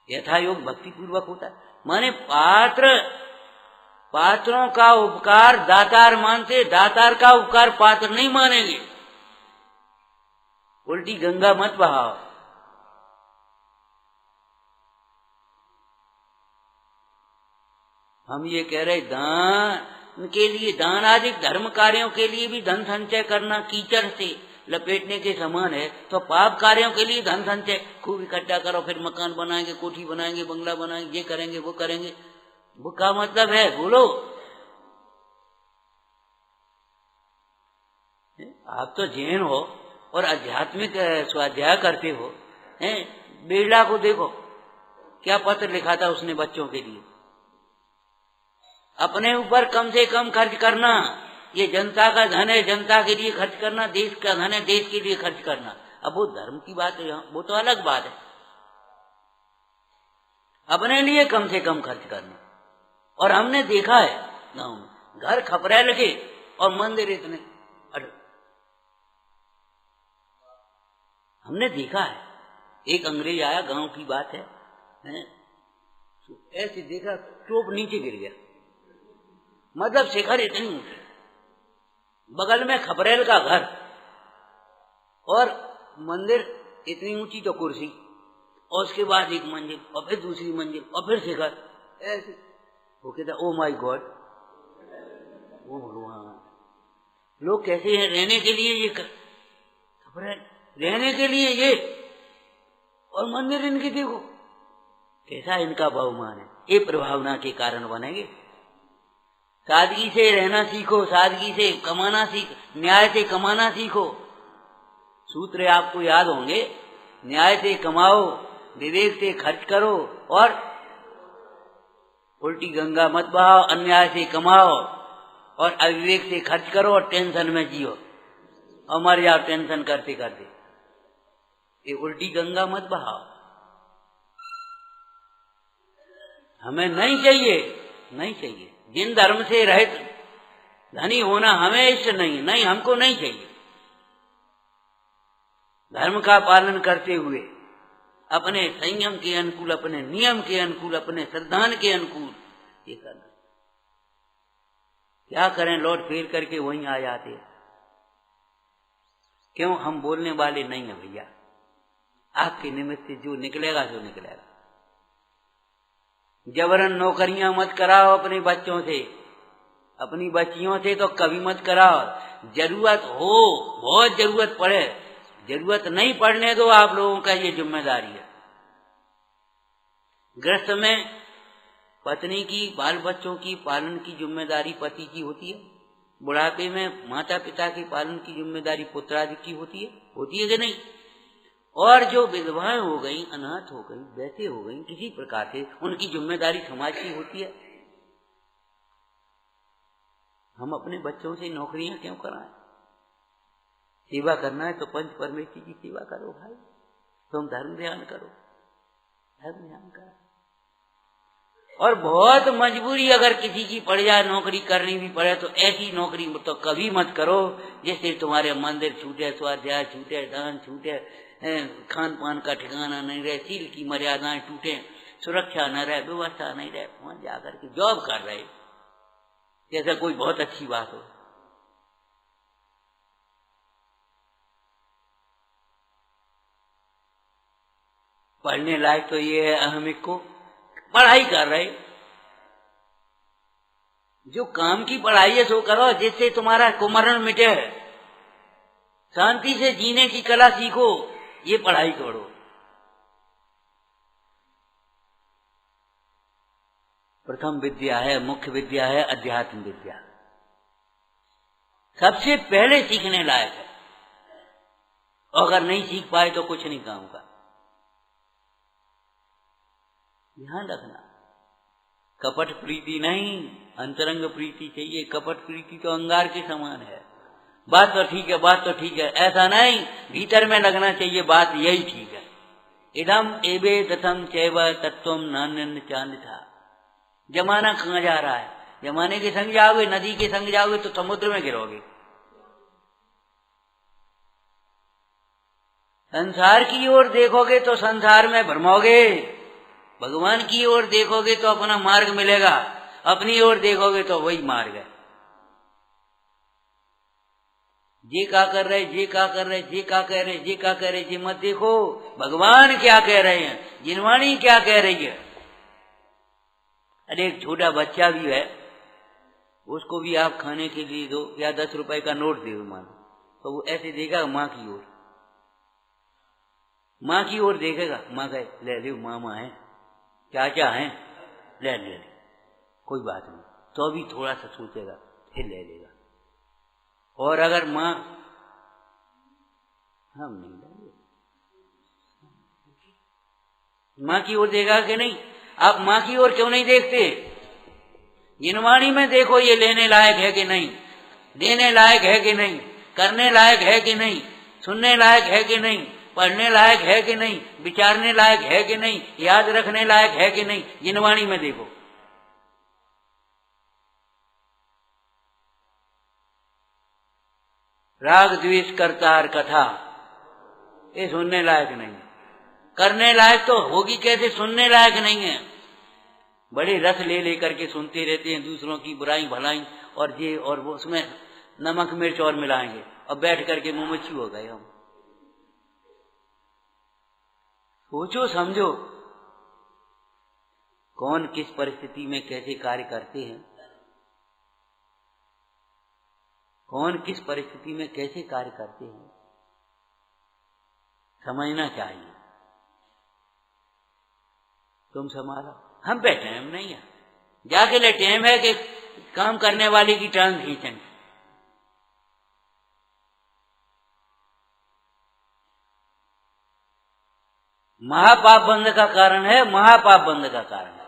Speaker 2: यथा योग भक्ति पूर्वक होता है। माने पात्रों का उपकार दातार मानते, दातार का उपकार पात्र नहीं मानेंगे। उल्टी गंगा मत बहाओ। हम ये कह रहे दान के लिए, दान आदि धर्म कार्यों के लिए भी धन संचय करना कीचड़ से लपेटने के समान है। तो पाप कार्यों के लिए धन संचय खूब इकट्ठा करो, फिर मकान बनाएंगे, कोठी बनाएंगे, बंगला बनाएंगे, ये करेंगे, वो करेंगे, वो क्या मतलब है? बोलो। आप तो जैन हो और आध्यात्मिक स्वाध्याय करते हो, बिरला को देखो क्या पत्र लिखा था उसने बच्चों के लिए, अपने ऊपर कम से कम खर्च करना, ये जनता का धन है, जनता के लिए खर्च करना, देश का धन है, देश के लिए खर्च करना। अब वो धर्म की बात है, वो तो अलग बात है, अपने लिए कम से कम खर्च करना। और हमने देखा है गांव में घर खपरे लगे और मंदिर इतने, हमने देखा है। एक अंग्रेज आया, गांव की बात है, ऐसे देखा टोप नीचे गिर गया, मतलब शिखर इतनी ऊंची, बगल में खपरेल का घर और मंदिर इतनी ऊंची तो कुर्सी, और उसके बाद एक मंजिल और फिर दूसरी मंजिल और फिर शिखर, ऐसे। वो कहता ओ माय गॉड, वो भगवान, लोग कैसे हैं रहने के लिए, ये खपरेल रहने के लिए ये, और मंदिर इनकी देखो कैसा इनका बहुमान है। ये प्रभावना के कारण बनेंगे। सादगी से रहना सीखो, सादगी से कमाना सीखो, न्याय से कमाना सीखो। सूत्र आपको याद होंगे, न्याय से कमाओ, विवेक से खर्च करो, और उल्टी गंगा मत बहाओ। अन्याय से कमाओ और अविवेक से खर्च करो और टेंशन में जियो और मर जाओ टेंशन करते करते। ये उल्टी गंगा मत बहाओ, हमें नहीं चाहिए, नहीं चाहिए। जिन धर्म से रहित धनी होना हमें इष्ट नहीं, नहीं हमको नहीं चाहिए। धर्म का पालन करते हुए, अपने संयम के अनुकूल, अपने नियम के अनुकूल, अपने श्रद्धान के अनुकूल ये करना। क्या करें, लौट फेर करके वहीं आ जाते हैं। क्यों? हम बोलने वाले नहीं है भैया। आपके निमित्त से जो निकलेगा सो निकलेगा। जबरन नौकरियां मत कराओ अपने बच्चों से, अपनी बच्चियों से तो कभी मत कराओ। जरूरत हो, बहुत जरूरत पड़े, जरूरत नहीं पड़ने दो। आप लोगों का ये जिम्मेदारी है। गृहस्थ में पत्नी की, बाल बच्चों की पालन की जिम्मेदारी पति की होती है। बुढ़ापे में माता पिता के पालन की जिम्मेदारी पुत्रादि की होती है कि नहीं? और जो विधवाएं हो गई, अनाथ हो गई, वैसे हो गई, किसी प्रकार से उनकी जिम्मेदारी समाज की होती है। हम अपने बच्चों से नौकरियां क्यों कराएं? सेवा करना है तो पंच परमेश्वर की सेवा करो भाई। तुम धर्म ध्यान करो, धर्म ध्यान करो। और बहुत मजबूरी अगर किसी की पड़ जाए, नौकरी करनी भी पड़े, तो ऐसी नौकरी तो कभी मत करो जिससे तुम्हारे मंदिर छूटे, स्वाध्याय छूटे, दान छूटे, खान पान का ठिकाना नहीं रहे, सील की मर्यादाएं टूटे, सुरक्षा न रहे, व्यवस्था नहीं रहे, वहां जाकर के जॉब कर रहे जैसा कोई बहुत अच्छी बात हो। पढ़ने लायक तो ये है, अहमिक को पढ़ाई कर रहे, जो काम की पढ़ाई है सो करो जिससे तुम्हारा कुमरण मिटे, शांति से जीने की कला सीखो, ये पढ़ाई करो। प्रथम विद्या है, मुख्य विद्या है अध्यात्म विद्या, सबसे पहले सीखने लायक है। अगर नहीं सीख पाए तो कुछ नहीं काम का। ध्यान रखना, कपट प्रीति नहीं, अंतरंग प्रीति चाहिए। कपट प्रीति तो अंगार के समान है। बात तो ठीक है, बात तो ठीक है, ऐसा नहीं, भीतर में लगना चाहिए बात यही ठीक है। इदम एवे दथम चैव तत्वम नान्य चांद था। जमाना कहाँ जा रहा है? जमाने के संग जाओगे, नदी के संग जाओगे तो समुद्र में गिरोगे। संसार की ओर देखोगे तो संसार में भ्रमोगे, भगवान की ओर देखोगे तो अपना मार्ग मिलेगा, अपनी ओर देखोगे तो वही मार्ग है। ये क्या कर रहे, ये क्या कर रहे, ये क्या कह रहे, ये क्या कह रहे, ये मत देखो, भगवान क्या कह रहे हैं, जिनवाणी क्या कह रही है। अरे एक छोटा बच्चा भी है, उसको भी आप खाने के लिए दो या 10 रुपए का नोट दे मानो, तो वो ऐसे देखेगा माँ की ओर, माँ की ओर देखेगा। माँ कहे ले ले, मामा है, चाचा है, ले ले, कोई बात नहीं, तो अभी थोड़ा सा सोचेगा, फिर ले लेगा। और अगर माँ हम नहीं लेंगे, माँ की ओर देगा कि नहीं? आप माँ की ओर क्यों नहीं देखते? जिनवाणी में देखो, ये लेने लायक है कि नहीं, देने लायक है कि नहीं, करने लायक है कि नहीं, सुनने लायक है कि नहीं, पढ़ने लायक है कि नहीं, विचारने लायक है कि नहीं, याद रखने लायक है कि नहीं, जिनवाणी में देखो। राग द्वेष करतार कथा, ये सुनने लायक नहीं, करने लायक तो होगी कैसे, सुनने लायक नहीं है। बड़े रस ले लेकर के सुनते रहते हैं दूसरों की बुराई भलाई, और ये और वो, उसमें नमक मिर्च और मिलाएंगे और बैठ करके मुंह मच्छी हो गए हम। सोचो समझो, कौन किस परिस्थिति में कैसे कार्य करते हैं, कौन किस परिस्थिति में कैसे कार्य करते हैं, समझना चाहिए। तुम संभालो, हम पे टाइम नहीं है, जाके ले टाइम है कि काम करने वाले की टांग खींचेंगे। महापाप बंध का कारण है, महापाप बंध का कारण है।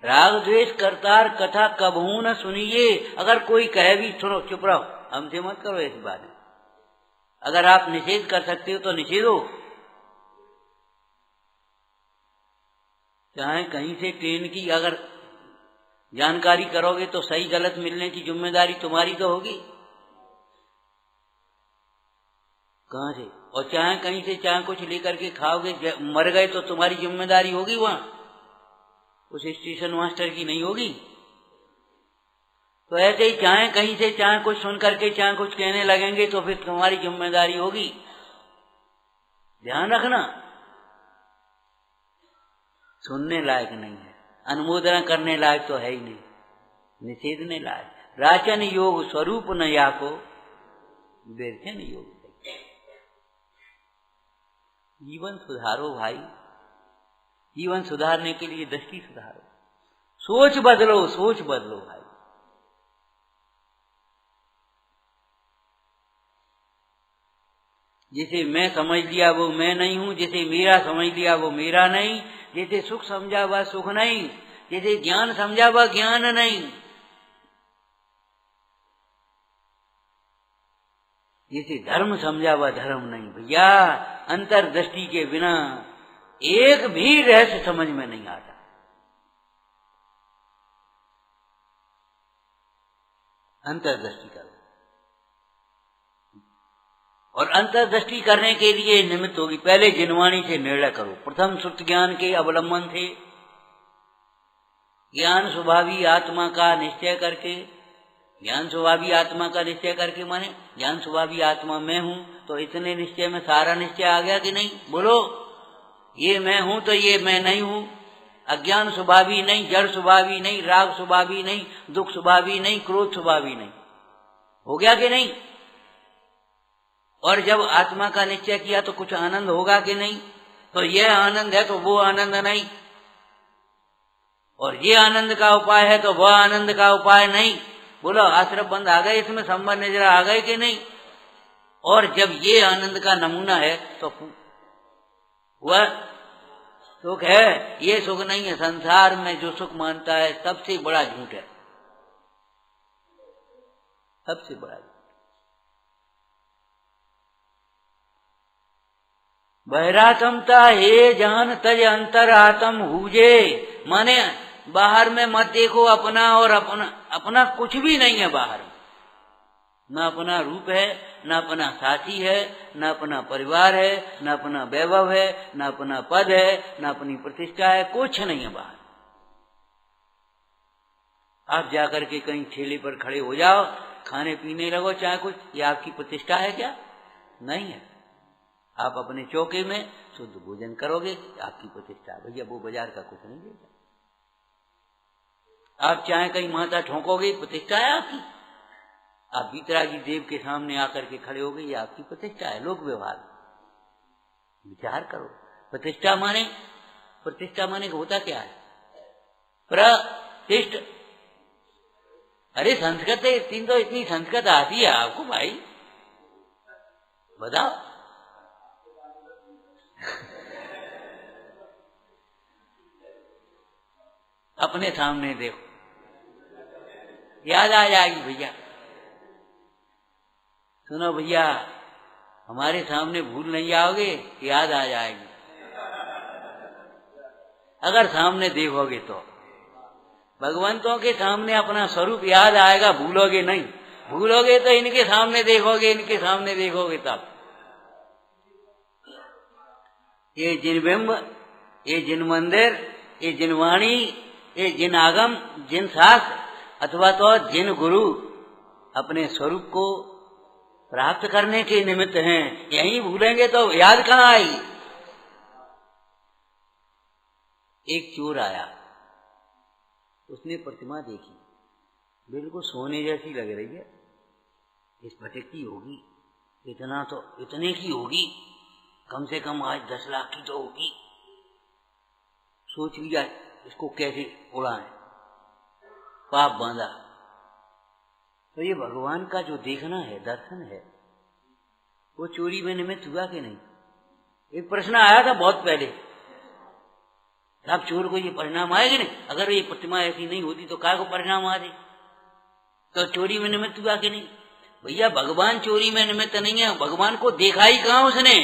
Speaker 2: राग द्वेष करतार कथा कबहू न सुनिए। अगर कोई कहे भी सुनो, चुप रहो, हमसे मत करो ऐसी बात। अगर आप निषेध कर सकते हो तो निषेधो। चाहे कहीं से ट्रेन की अगर जानकारी करोगे तो सही गलत मिलने की जिम्मेदारी तुम्हारी तो होगी। कहाँ से? और चाहे कहीं से चाहे कुछ लेकर के खाओगे, मर गए तो तुम्हारी जिम्मेदारी होगी वहां, उस स्टेशन मास्टर की नहीं होगी। तो ऐसे ही चाहे कहीं से चाहे कुछ सुन करके चाहे कुछ कहने लगेंगे तो फिर तुम्हारी जिम्मेदारी होगी। ध्यान रखना, सुनने लायक नहीं है, अनुमोदन करने लायक तो है ही नहीं, निषेधने लायक। राचन योग स्वरूप न या को व्यर्चन योग। जीवन सुधारो भाई, जीवन सुधारने के लिए दृष्टि सुधारो, सोच बदलो, सोच बदलो भाई। जिसे मैं समझ लिया वो मैं नहीं हूं, जिसे मेरा समझ लिया वो मेरा नहीं, जिसे सुख समझा वह सुख नहीं, जिसे ज्ञान समझा वह ज्ञान नहीं, जिसे धर्म समझा वह धर्म नहीं। भैया अंतर्दृष्टि के बिना एक भी रहस्य समझ में नहीं आता। अंतर्दृष्टि करो, और अंतर्दृष्टि करने के लिए निमित्त होगी। पहले जिनवाणी से निर्णय करो, प्रथम सुप्त ज्ञान के अवलंबन से ज्ञान स्वभावी आत्मा का निश्चय करके, ज्ञान स्वभावी आत्मा का निश्चय करके माने ज्ञान स्वभावी आत्मा मैं हूं, तो इतने निश्चय में सारा निश्चय आ गया कि नहीं? बोलो, ये मैं हूं तो ये मैं नहीं हूं। अज्ञान स्वभावी नहीं, जड़ स्वभावी नहीं, राग स्वभावी नहीं, दुख स्वभावी नहीं, क्रोध स्वभावी नहीं, हो गया कि नहीं? और जब आत्मा का निश्चय किया तो कुछ आनंद होगा कि नहीं? तो ये आनंद है तो वो आनंद नहीं, और ये आनंद का उपाय है तो वह आनंद का उपाय नहीं। बोलो, आश्रम बंद आ गए, इसमें संबंध नजर आ गए कि नहीं? और जब ये आनंद का नमूना है तो वह सुख है, ये सुख नहीं है। संसार में जो सुख मानता है सबसे बड़ा झूठ है, सबसे बड़ा झूठ। बहिरात्मता हे जान तज अंतर आत्म हुजे, माने बाहर में मत देखो अपना, और अपना कुछ भी नहीं है बाहर में। न अपना रूप है, न अपना साथी है, न अपना परिवार है, न अपना वैभव है, न अपना पद है, न अपनी प्रतिष्ठा है, कुछ नहीं है बाहर। आप जाकर के कहीं ठेले पर खड़े हो जाओ, खाने पीने लगो चाहे कुछ, ये आपकी प्रतिष्ठा है क्या? नहीं है। आप अपने चौके में शुद्ध भोजन करोगे, आपकी प्रतिष्ठा है। भैया वो बाजार का कुछ नहीं देगा। आप चाहे कहीं माथा ठोकोगे, प्रतिष्ठा है आपकी। आप वितरागी देव के सामने आकर के खड़े हो गए, ये आपकी प्रतिष्ठा है। लोक व्यवहार विचार करो। प्रतिष्ठा माने होता क्या है? प्रतिष्ठ। अरे संस्कृत तो इतनी संस्कृत आती है आपको भाई, बताओ। अपने सामने देखो, याद आ जाएगी भैया। सुनो भैया, हमारे सामने भूल नहीं जाओगे, याद आ जाएगी। अगर सामने देखोगे तो भगवंतों के सामने अपना स्वरूप याद आएगा, भूलोगे नहीं। भूलोगे तो इनके सामने देखोगे, इनके सामने देखोगे तब। ये जिन बिंब, ये जिन मंदिर, ये जिन वाणी, ये जिन आगम, जिन शास्त्र अथवा तो जिन गुरु अपने स्वरूप को प्राप्त करने के निमित्त हैं, यही भूलेंगे तो याद कहाँ आएगी? एक चोर आया, उसने प्रतिमा देखी, बिल्कुल सोने जैसी लग रही है, इस भटक की होगी, इतना तो इतने की होगी, कम से कम आज 10 लाख की तो होगी। सोच लिया इसको कैसे उड़ाएं, पाप बांधा। तो ये भगवान का जो देखना है, दर्शन है, वो चोरी में निमित्त हुआ कि नहीं? एक प्रश्न आया था बहुत पहले, अब चोर को ये परिणाम आएगा नहीं? अगर ये प्रतिमा ऐसी नहीं होती तो काय को परिणाम आ दे? तो चोरी में निमित्त हुआ कि नहीं? भैया भगवान चोरी में निमित्त नहीं है। भगवान को देखा ही कहां उसने?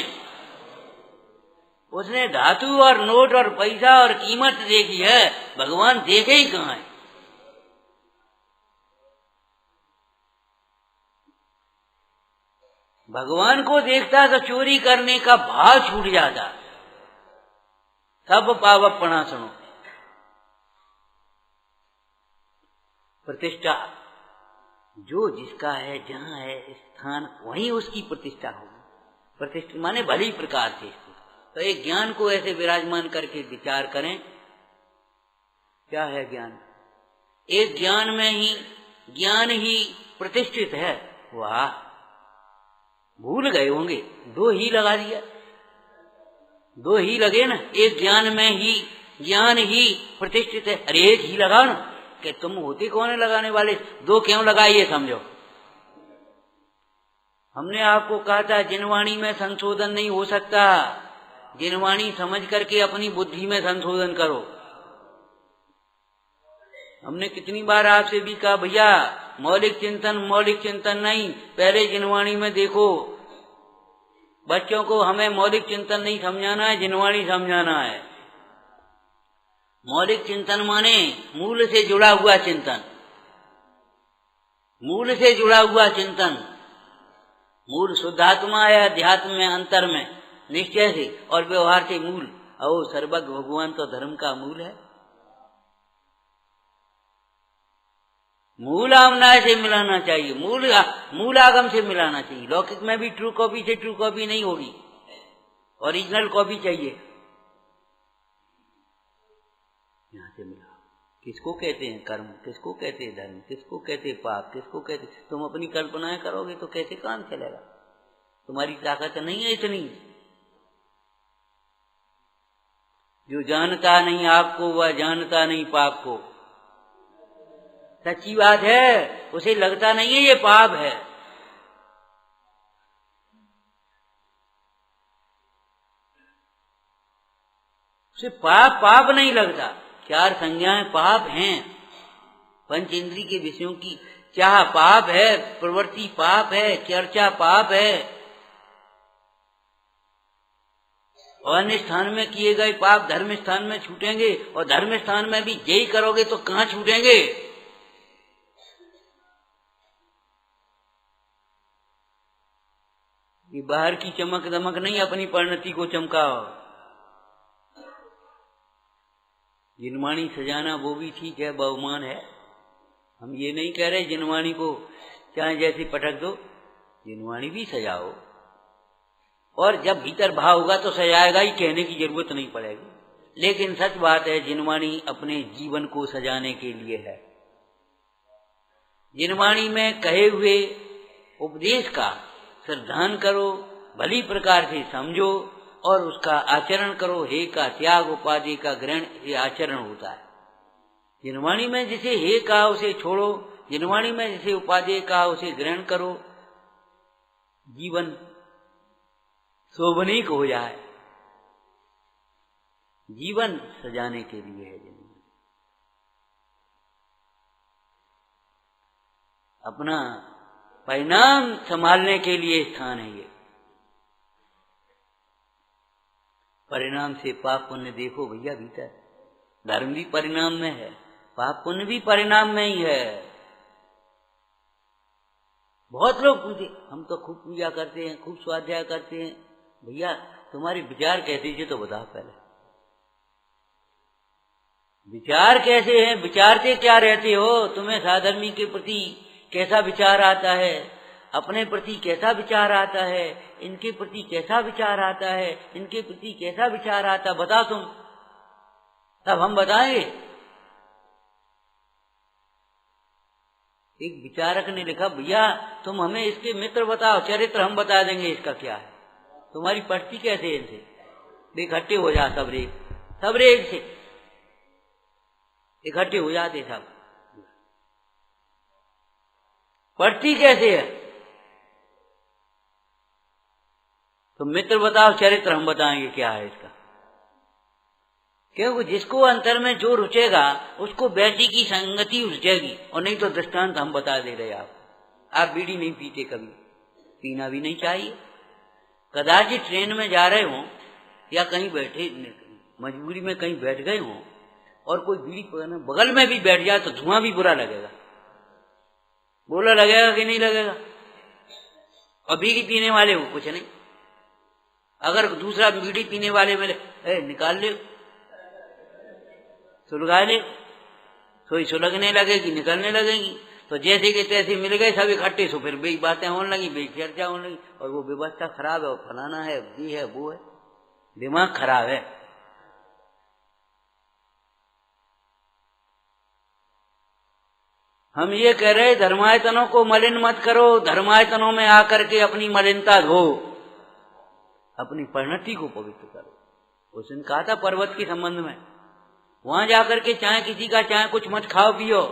Speaker 2: उसने धातु और नोट और पैसा और कीमत देखी है, भगवान देखे ही कहां है? भगवान को देखता तो चोरी करने का भाव छूट जाता। सब पावपणा सुनो। प्रतिष्ठा जो जिसका है, जहां है स्थान, वहीं उसकी प्रतिष्ठा होगी। प्रतिष्ठा माने भली प्रकार से। तो एक ज्ञान को ऐसे विराजमान करके विचार करें, क्या है ज्ञान? एक ज्ञान ही प्रतिष्ठित है। वाह, भूल गए होंगे, दो ही लगा दिया, दो ही लगे ना। एक ज्ञान ही प्रतिष्ठित है। अरे एक ही लगाओ ना, कि तुम होते कौन है लगाने वाले? दो क्यों लगाए ये समझो। हमने आपको कहा था जिनवाणी में संशोधन नहीं हो सकता, जिनवाणी समझ करके अपनी बुद्धि में संशोधन करो। हमने कितनी बार आपसे भी कहा भैया मौलिक चिंतन नहीं, पहले जिनवाणी में देखो। बच्चों को हमें मौलिक चिंतन नहीं समझाना है, जिनवाणी समझाना है। मौलिक चिंतन माने मूल से जुड़ा हुआ चिंतन, मूल से जुड़ा हुआ चिंतन। मूल शुद्धात्मा है, अध्यात्म में, अंतर में, निश्चय से और व्यवहार से मूल। और सर्वज्ञ भगवान तो धर्म का मूल है। मूल आमनाय से मिलाना चाहिए, मूल आगम से मिलाना चाहिए। लौकिक में भी ट्रू कॉपी से ट्रू कॉपी नहीं होगी, ओरिजिनल कॉपी चाहिए। यहां से मिला। किसको कहते हैं कर्म, किसको कहते हैं धर्म, किसको कहते हैं पाप, किसको कहते? तुम अपनी कल्पनाएं करोगे तो कैसे काम चलेगा? तुम्हारी ताकत नहीं है इतनी। जो जानता नहीं आपको वह जानता नहीं पाप को। सच्ची बात है, उसे लगता नहीं है ये पाप है। उसे पाप नहीं लगता। चार संज्ञाएं पाप हैं। पंच इंद्रिय के विषयों की चाह पाप है, प्रवृत्ति पाप है, चर्चा पाप है। और अन्य स्थान में किए गए पाप धर्म स्थान में छूटेंगे, और धर्म स्थान में भी यही करोगे तो कहां छूटेंगे? ये बाहर की चमक दमक नहीं, अपनी परिणति को चमकाओ। जिनवाणी सजाना वो भी ठीक है, बहुमान है। हम ये नहीं कह रहे जिनवाणी को चाहे जैसे पटक दो, जिनवाणी भी सजाओ। और जब भीतर भाव होगा तो सजाएगा ही, कहने की जरूरत नहीं पड़ेगी। लेकिन सच बात है जिनवाणी अपने जीवन को सजाने के लिए है। जिनवाणी में कहे हुए उपदेश का श्रद्धान करो, भली प्रकार से समझो और उसका आचरण करो। हे का त्याग, उपाधि का ग्रहण, ये आचरण होता है। जिनवाणी में जिसे हे कहा उसे छोड़ो, जिनवाणी में जिसे उपाधि कहा उसे ग्रहण करो। जीवन शोभनीक हो जाए। जीवन सजाने के लिए है जिनवाणी। अपना परिणाम संभालने के लिए स्थान है ये। परिणाम से पाप पुण्य देखो भैया भीतर। धर्म भी परिणाम में है, पाप पुण्य भी परिणाम में ही है। बहुत लोग पूछे, हम तो खूब पूजा करते हैं, खूब स्वाध्याय करते हैं। भैया तुम्हारे विचार कैसे थे तो बताओ पहले। विचार कैसे हैं? विचारते क्या रहते हो? तुम्हें साधर्मी के प्रति कैसा विचार आता है? अपने प्रति कैसा विचार आता है? इनके प्रति कैसा विचार आता है? इनके प्रति कैसा विचार आता? बताओ तुम, तब हम बताएंगे। एक विचारक ने लिखा, भैया तुम हमें इसके मित्र बताओ, चरित्र हम बता देंगे इसका क्या है। तुम्हारी पढ़ती कैसे है इनसे? इकट्ठे हो जा सब रेग से इकट्ठे हो जाते सब। पढ़ती कैसे है? तो मित्र बताओ, चरित्र हम बताएंगे क्या है इसका। क्योंकि जिसको अंतर में जो रुचेगा उसको बैठी की संगति रुचेगी। और नहीं तो दृष्टांत हम बता दे रहे आप बीड़ी नहीं पीते, कभी पीना भी नहीं चाहिए। कदाचित ट्रेन में जा रहे हो या कहीं बैठे, मजबूरी में कहीं बैठ गए हो और कोई बीड़ी बगल में भी बैठ जाए तो धुआं भी बुरा लगेगा। बोला लगेगा कि नहीं लगेगा? और बीड़ी पीने वाले को कुछ नहीं। अगर दूसरा बीड़ी पीने वाले मिले, निकाल ले, सुलगा ले, सोई सुलगने लगेगी, निकलने लगेगी। तो जैसे कि तैसे मिल गए सब इकट्ठे, सो फिर बे बातें होने लगी, बे चर्चा होने लगी, और वो व्यवस्था खराब है, और फलाना है, ये है, वो है, दिमाग खराब है। हम ये कह रहे धर्मायतनों को मलिन मत करो, धर्मायतनों में आकर के अपनी मलिनता धो, अपनी परिणति को पवित्र करो। उसने कहा था पर्वत के संबंध में, वहां जाकर के चाहे किसी का चाहे कुछ मत खाओ पियो,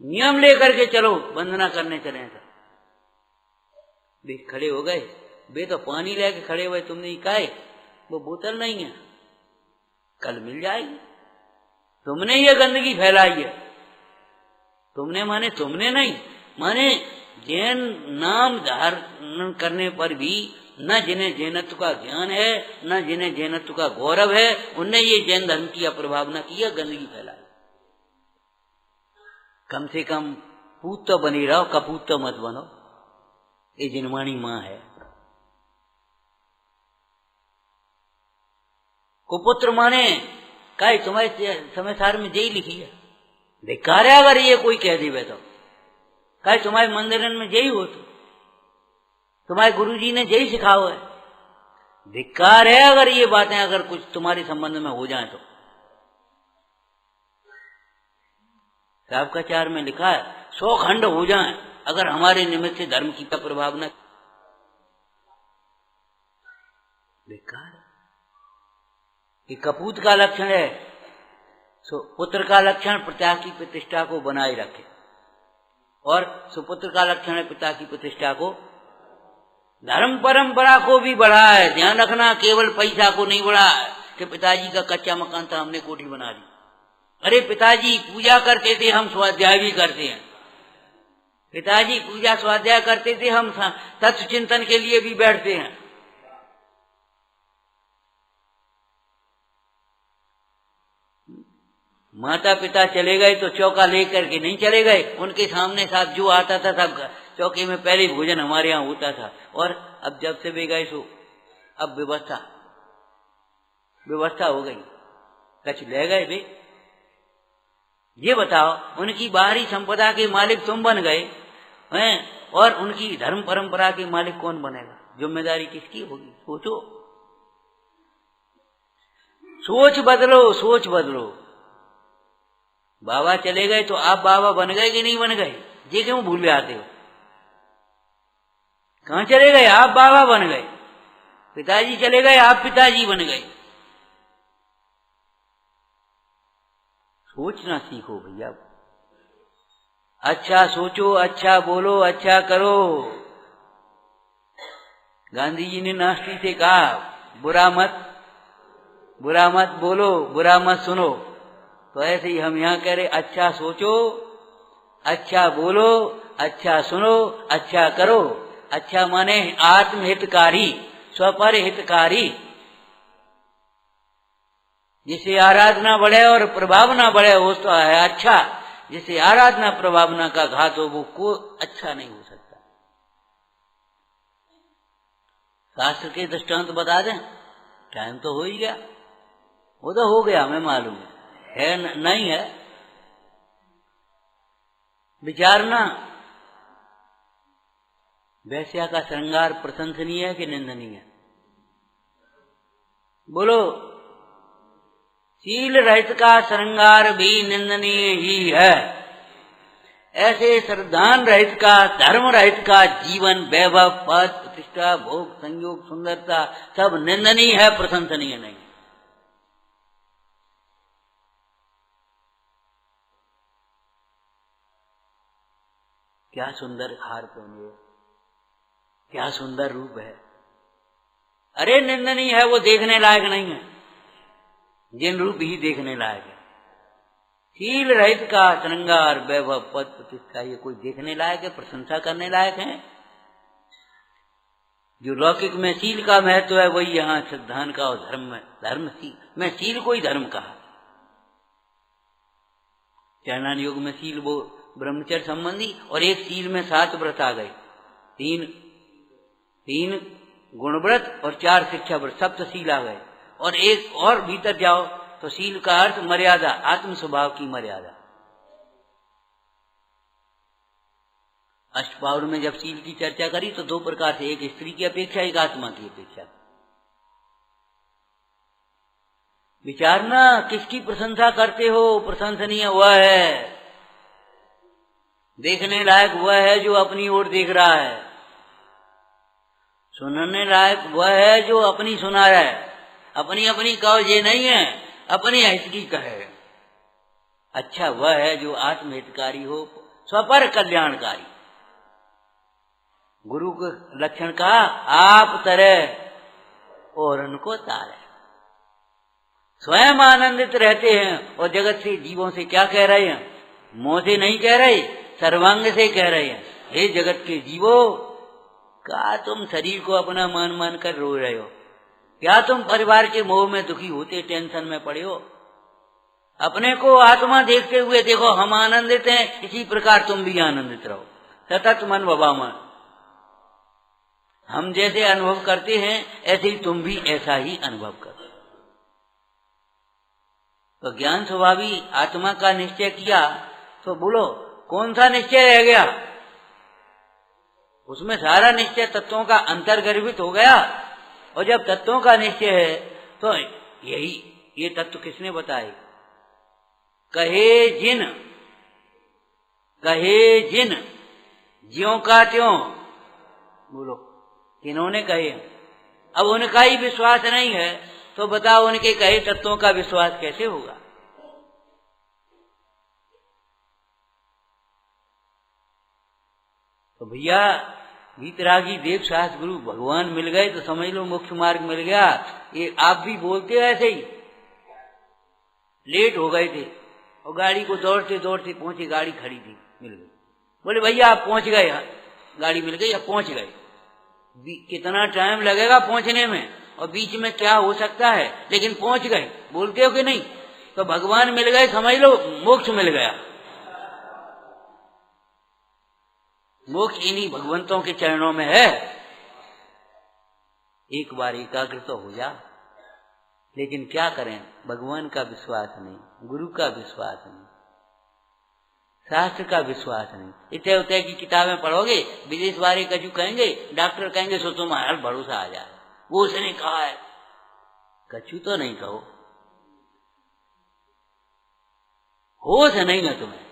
Speaker 2: नियम लेकर के चलो, वंदना करने चले। वे खड़े हो गए, वे तो पानी लेके खड़े हुए, तुमने कहा वो बोतल नहीं है, कल मिल जाएगी, तुमने ये गंदगी फैलाई है। तुमने माने तुमने नहीं, माने जैन नाम धारण करने पर भी न जिन्हें जैनत्व का ज्ञान है, न जिन्हें जैनत्व का गौरव है, उनने ये जैन धर्म की अप्रभावना की है, गंदगी फैलाई। कम से कम पूत तो बनी रहो, कपूत तो मत बनो। ये जिनवाणी माँ है। कुपुत्र माने कहे तुम्हारे समाचार में यही लिखी है, धिक्कार है अगर ये कोई कह दी तो। कहे तुम्हारे मंदिर में यही हो, तो तुम्हारे गुरुजी ने यही सिखाओ है। धिक्कार है अगर ये बातें अगर कुछ तुम्हारे संबंध में हो जाए तो। साबकाचार में लिखा है 100 खंड हो जाएं अगर हमारे निमित्त से धर्म की प्रभाव न। बेकार ये कपूत का लक्षण है। पुत्र का लक्षण पिता की प्रतिष्ठा को बनाए रखे, और सुपुत्र का लक्षण है पिता की प्रतिष्ठा को, धर्म परंपरा को भी बढ़ाए। ध्यान रखना, केवल पैसा को नहीं बढ़ाए कि पिताजी का कच्चा मकान था, हमने कोठी बना ली। अरे पिताजी पूजा करते थे, हम स्वाध्याय भी करते हैं। पिताजी पूजा स्वाध्याय करते थे, हम तत्व चिंतन के लिए भी बैठते हैं। माता पिता चले गए तो चौका लेकर के नहीं चले गए, उनके सामने साथ जो आता था सब चौके में पहले भोजन हमारे यहाँ होता था। और अब जब से वे गए सो अब व्यवस्था हो गई, कच ले गए वे। ये बताओ, उनकी बाहरी संपदा के मालिक तुम बन गए हैं, और उनकी धर्म परंपरा के मालिक कौन बनेगा? जिम्मेदारी किसकी होगी? सोचो, सोच बदलो, सोच बदलो। बाबा चले गए तो आप बाबा बन गए कि नहीं बन गए? ये क्यों भूल जाते हो? कहां चले गए? आप बाबा बन गए। पिताजी चले गए, आप पिताजी बन गए। सोचना सीखो भैया। अच्छा सोचो, अच्छा बोलो, अच्छा करो। गांधी जी ने नास्ती से कहा बुरा मत बोलो, बुरा मत सुनो। तो ऐसे ही हम यहाँ कह रहे, अच्छा सोचो, अच्छा बोलो, अच्छा सुनो, अच्छा करो। अच्छा माने आत्महितकारी, स्वपर हितकारी, जिसे आराधना बढ़े और प्रभावना बढ़े वो तो है अच्छा। जिसे आराधना प्रभावना का घात हो वो को अच्छा नहीं हो सकता। शास्त्र के दृष्टांत बता दें, टाइम तो हो ही गया। वो तो हो गया, हमें मालूम है नहीं है। विचारना, वैश्या का श्रृंगार प्रशंसनीय है कि निंदनीय है? बोलो। शील रहित का श्रृंगार भी निंदनीय ही है। ऐसे श्रद्धान रहित का, धर्म रहित का जीवन, वैभव, पद, प्रतिष्ठा, भोग, संयोग, सुंदरता सब निंदनीय है, प्रशंसनीय नहीं। क्या सुंदर हार पहने, क्या सुंदर रूप है। अरे निंदनीय है, वो देखने लायक नहीं है। जिन रूप ही देखने लायक है। शील रहित का श्रृंगार, वैभव, पद, प्रतिष्ठा ये कोई देखने लायक है, प्रशंसा करने लायक है? जो लौकिक में शील का महत्व है वही यहाँ सिद्धांत का और धर्म में शील को ही धर्म कहा। चारणान योग में शील वो ब्रह्मचर्य संबंधी, और एक शील में 7 व्रत आ गए। तीन गुणव्रत और 4 शिक्षा व्रत, सप्तशील आ गए। और एक और भीतर जाओ तो शील का अर्थ मर्यादा, आत्म स्वभाव की मर्यादा। अष्टपावड़ में जब शील की चर्चा करी तो 2 प्रकार से, एक स्त्री की अपेक्षा, एक आत्मा की अपेक्षा। विचारना किसकी प्रशंसा करते हो। प्रशंसनीय वह है, देखने लायक वह है जो अपनी ओर देख रहा है, सुनने लायक वह है जो अपनी सुना रहा है। अपनी अपनी कहो ये नहीं है, अपनी हित की कहे। अच्छा वह है जो आत्महितकारी हो, स्वपर कल्याणकारी। गुरु के लक्षण कहा, आप तरह और उनको तारे। स्वयं आनंदित रहते हैं और जगत से, जीवों से क्या कह रहे हैं? मुंह से नहीं कह रहे, सर्वांग से कह रहे हैं, हे जगत के जीवो, क्या तुम शरीर को अपना मान मान कर रो रहे हो? क्या तुम परिवार के मोह में दुखी होते टेंशन में पड़े हो? अपने को आत्मा देखते हुए देखो, हम आनंदित हैं, इसी प्रकार तुम भी आनंदित रहो। सतत मन बबामन, हम जैसे अनुभव करते हैं ऐसे ही तुम भी ऐसा ही अनुभव करो। तो ज्ञान स्वभावी आत्मा का निश्चय किया तो बोलो कौन सा निश्चय रह गया? उसमें सारा निश्चय तत्वों का अंतर्गर्भित हो गया। और जब तत्वों का निश्चय है तो यही ये तत्व किसने बताए? कहे जिन ज्यों का त्यों, बोलो किन्होंने कहे? अब उनका ही विश्वास नहीं है तो बताओ उनके कहे तत्वों का विश्वास कैसे होगा? तो भैया वीतरागी देव शास्त्र गुरु भगवान मिल गए तो समझ लो मुख्य मार्ग मिल गया। ये आप भी बोलते हो ऐसे ही, लेट हो गए थे और गाड़ी को दौड़ते दौड़ते पहुंचे, गाड़ी खड़ी थी, मिल गई। बोले भैया आप पहुंच गए, गाड़ी मिल गई, अब पहुंच गए। कितना टाइम लगेगा पहुंचने में और बीच में क्या हो सकता है, लेकिन पहुंच गए। बोलते हो कि नहीं? तो भगवान मिल गए, समझ लो मोक्ष मिल गया। मोक्ष इन्हीं भगवंतों के चरणों में है। एक बार एकाग्र तो हो जा, लेकिन क्या करें, भगवान का विश्वास नहीं, गुरु का विश्वास नहीं, शास्त्र का विश्वास नहीं। इतने उतने की किताबें पढ़ोगे, विदेश वाले कछु कहेंगे, डॉक्टर कहेंगे सो तुम्हारा भरोसा आ जाए, वो उसने कहा है। कछु तो नहीं कहो, होश नहीं है तुम्हें।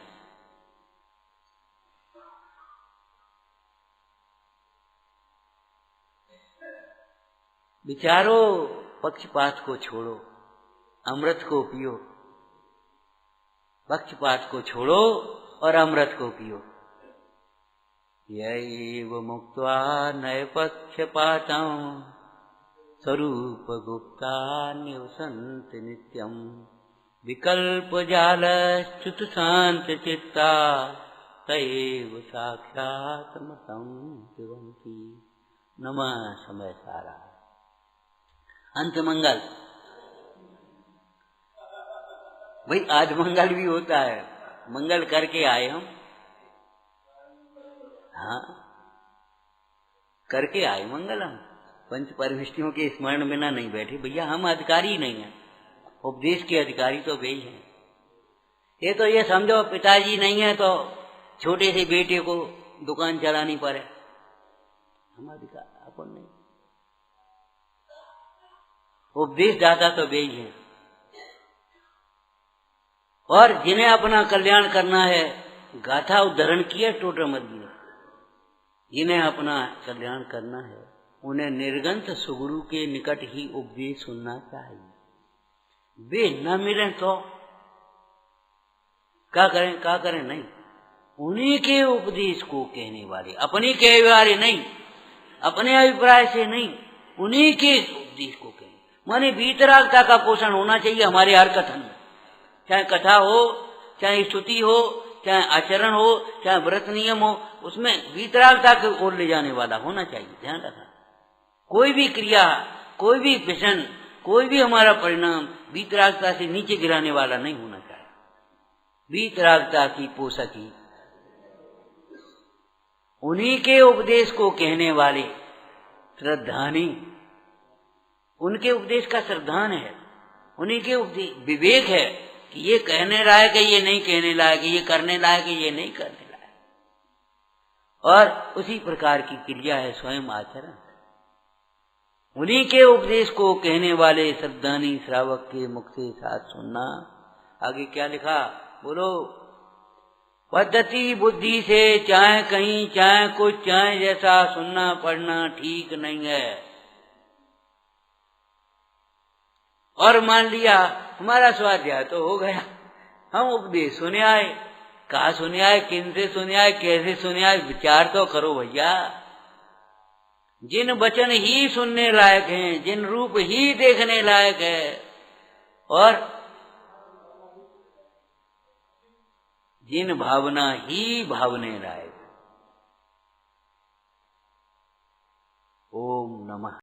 Speaker 2: विचारो, पक्षपात को छोड़ो, अमृत को पियो। पक्षपात को छोड़ो और अमृत को पियो। यैव मुक्त्वा नय पक्षपातं स्वरूप गुप्ता निवसन्ति नित्यं विकल्प जालश्च्युत शांत चित्ता तैव साक्षात्मतं पिबन्ति। नमः समय सारा। अंत मंगल। भाई आज मंगल भी होता है, मंगल करके आए हम। हाँ करके आए मंगल हम। पंच परविष्टियों के स्मरण बिना नहीं बैठे भैया, हम अधिकारी नहीं हैं, उपदेश के अधिकारी तो वे ही हैं। ये तो ये समझो पिताजी नहीं है तो छोटे से बेटे को दुकान चलानी पड़े, हम अधिकार अपन नहीं। उपदेश दाता तो वे ही है। और जिन्हें अपना कल्याण करना है, गाथा उद्धरण किया टोटरमल ने, जिन्हें अपना कल्याण करना है उन्हें निर्गंत सुगुरु के निकट ही उपदेश सुनना चाहिए। वे न मिले तो क्या करें नहीं, उन्हीं के उपदेश को कहने वाले, अपने कहने वाले नहीं, अपने अभिप्राय से नहीं, उन्हीं के उपदेश को कहने। माने वीतरागता का पोषण होना चाहिए हमारे हर कथन में, चाहे कथा हो, चाहे स्तुति हो, चाहे आचरण हो, चाहे व्रत नियम हो, उसमें वीतरागता की ओर ले जाने वाला होना चाहिए। ध्यान रखना, कोई भी क्रिया, कोई भी विषण, कोई भी हमारा परिणाम वीतरागता से नीचे गिराने वाला नहीं होना चाहिए। वीतरागता की पोषक ही उन्हीं के उपदेश को कहने वाले श्रद्धानी, उनके उपदेश का श्रद्धान है, उन्हीं के उपदेश विवेक है कि ये कहने लायक है, ये नहीं कहने लायक, ये करने लायक है, ये नहीं करने लायक। और उसी प्रकार की क्रिया है स्वयं आचरण। उन्हीं के उपदेश को कहने वाले श्रद्धानी श्रावक के मुख से साथ सुनना। आगे क्या लिखा बोलो। पद्धति बुद्धि से चाहे कहीं चाहे कुछ चाहे जैसा सुनना पढ़ना ठीक नहीं है। और मान लिया हमारा स्वाध्याय तो हो गया, हम उपदेश सुने आए, कहाँ सुने आए, किन से सुने आए, कैसे सुने आए, विचार तो करो भैया। जिन वचन ही सुनने लायक हैं, जिन रूप ही देखने लायक है, और जिन भावना ही भावने लायक। ओम नमः।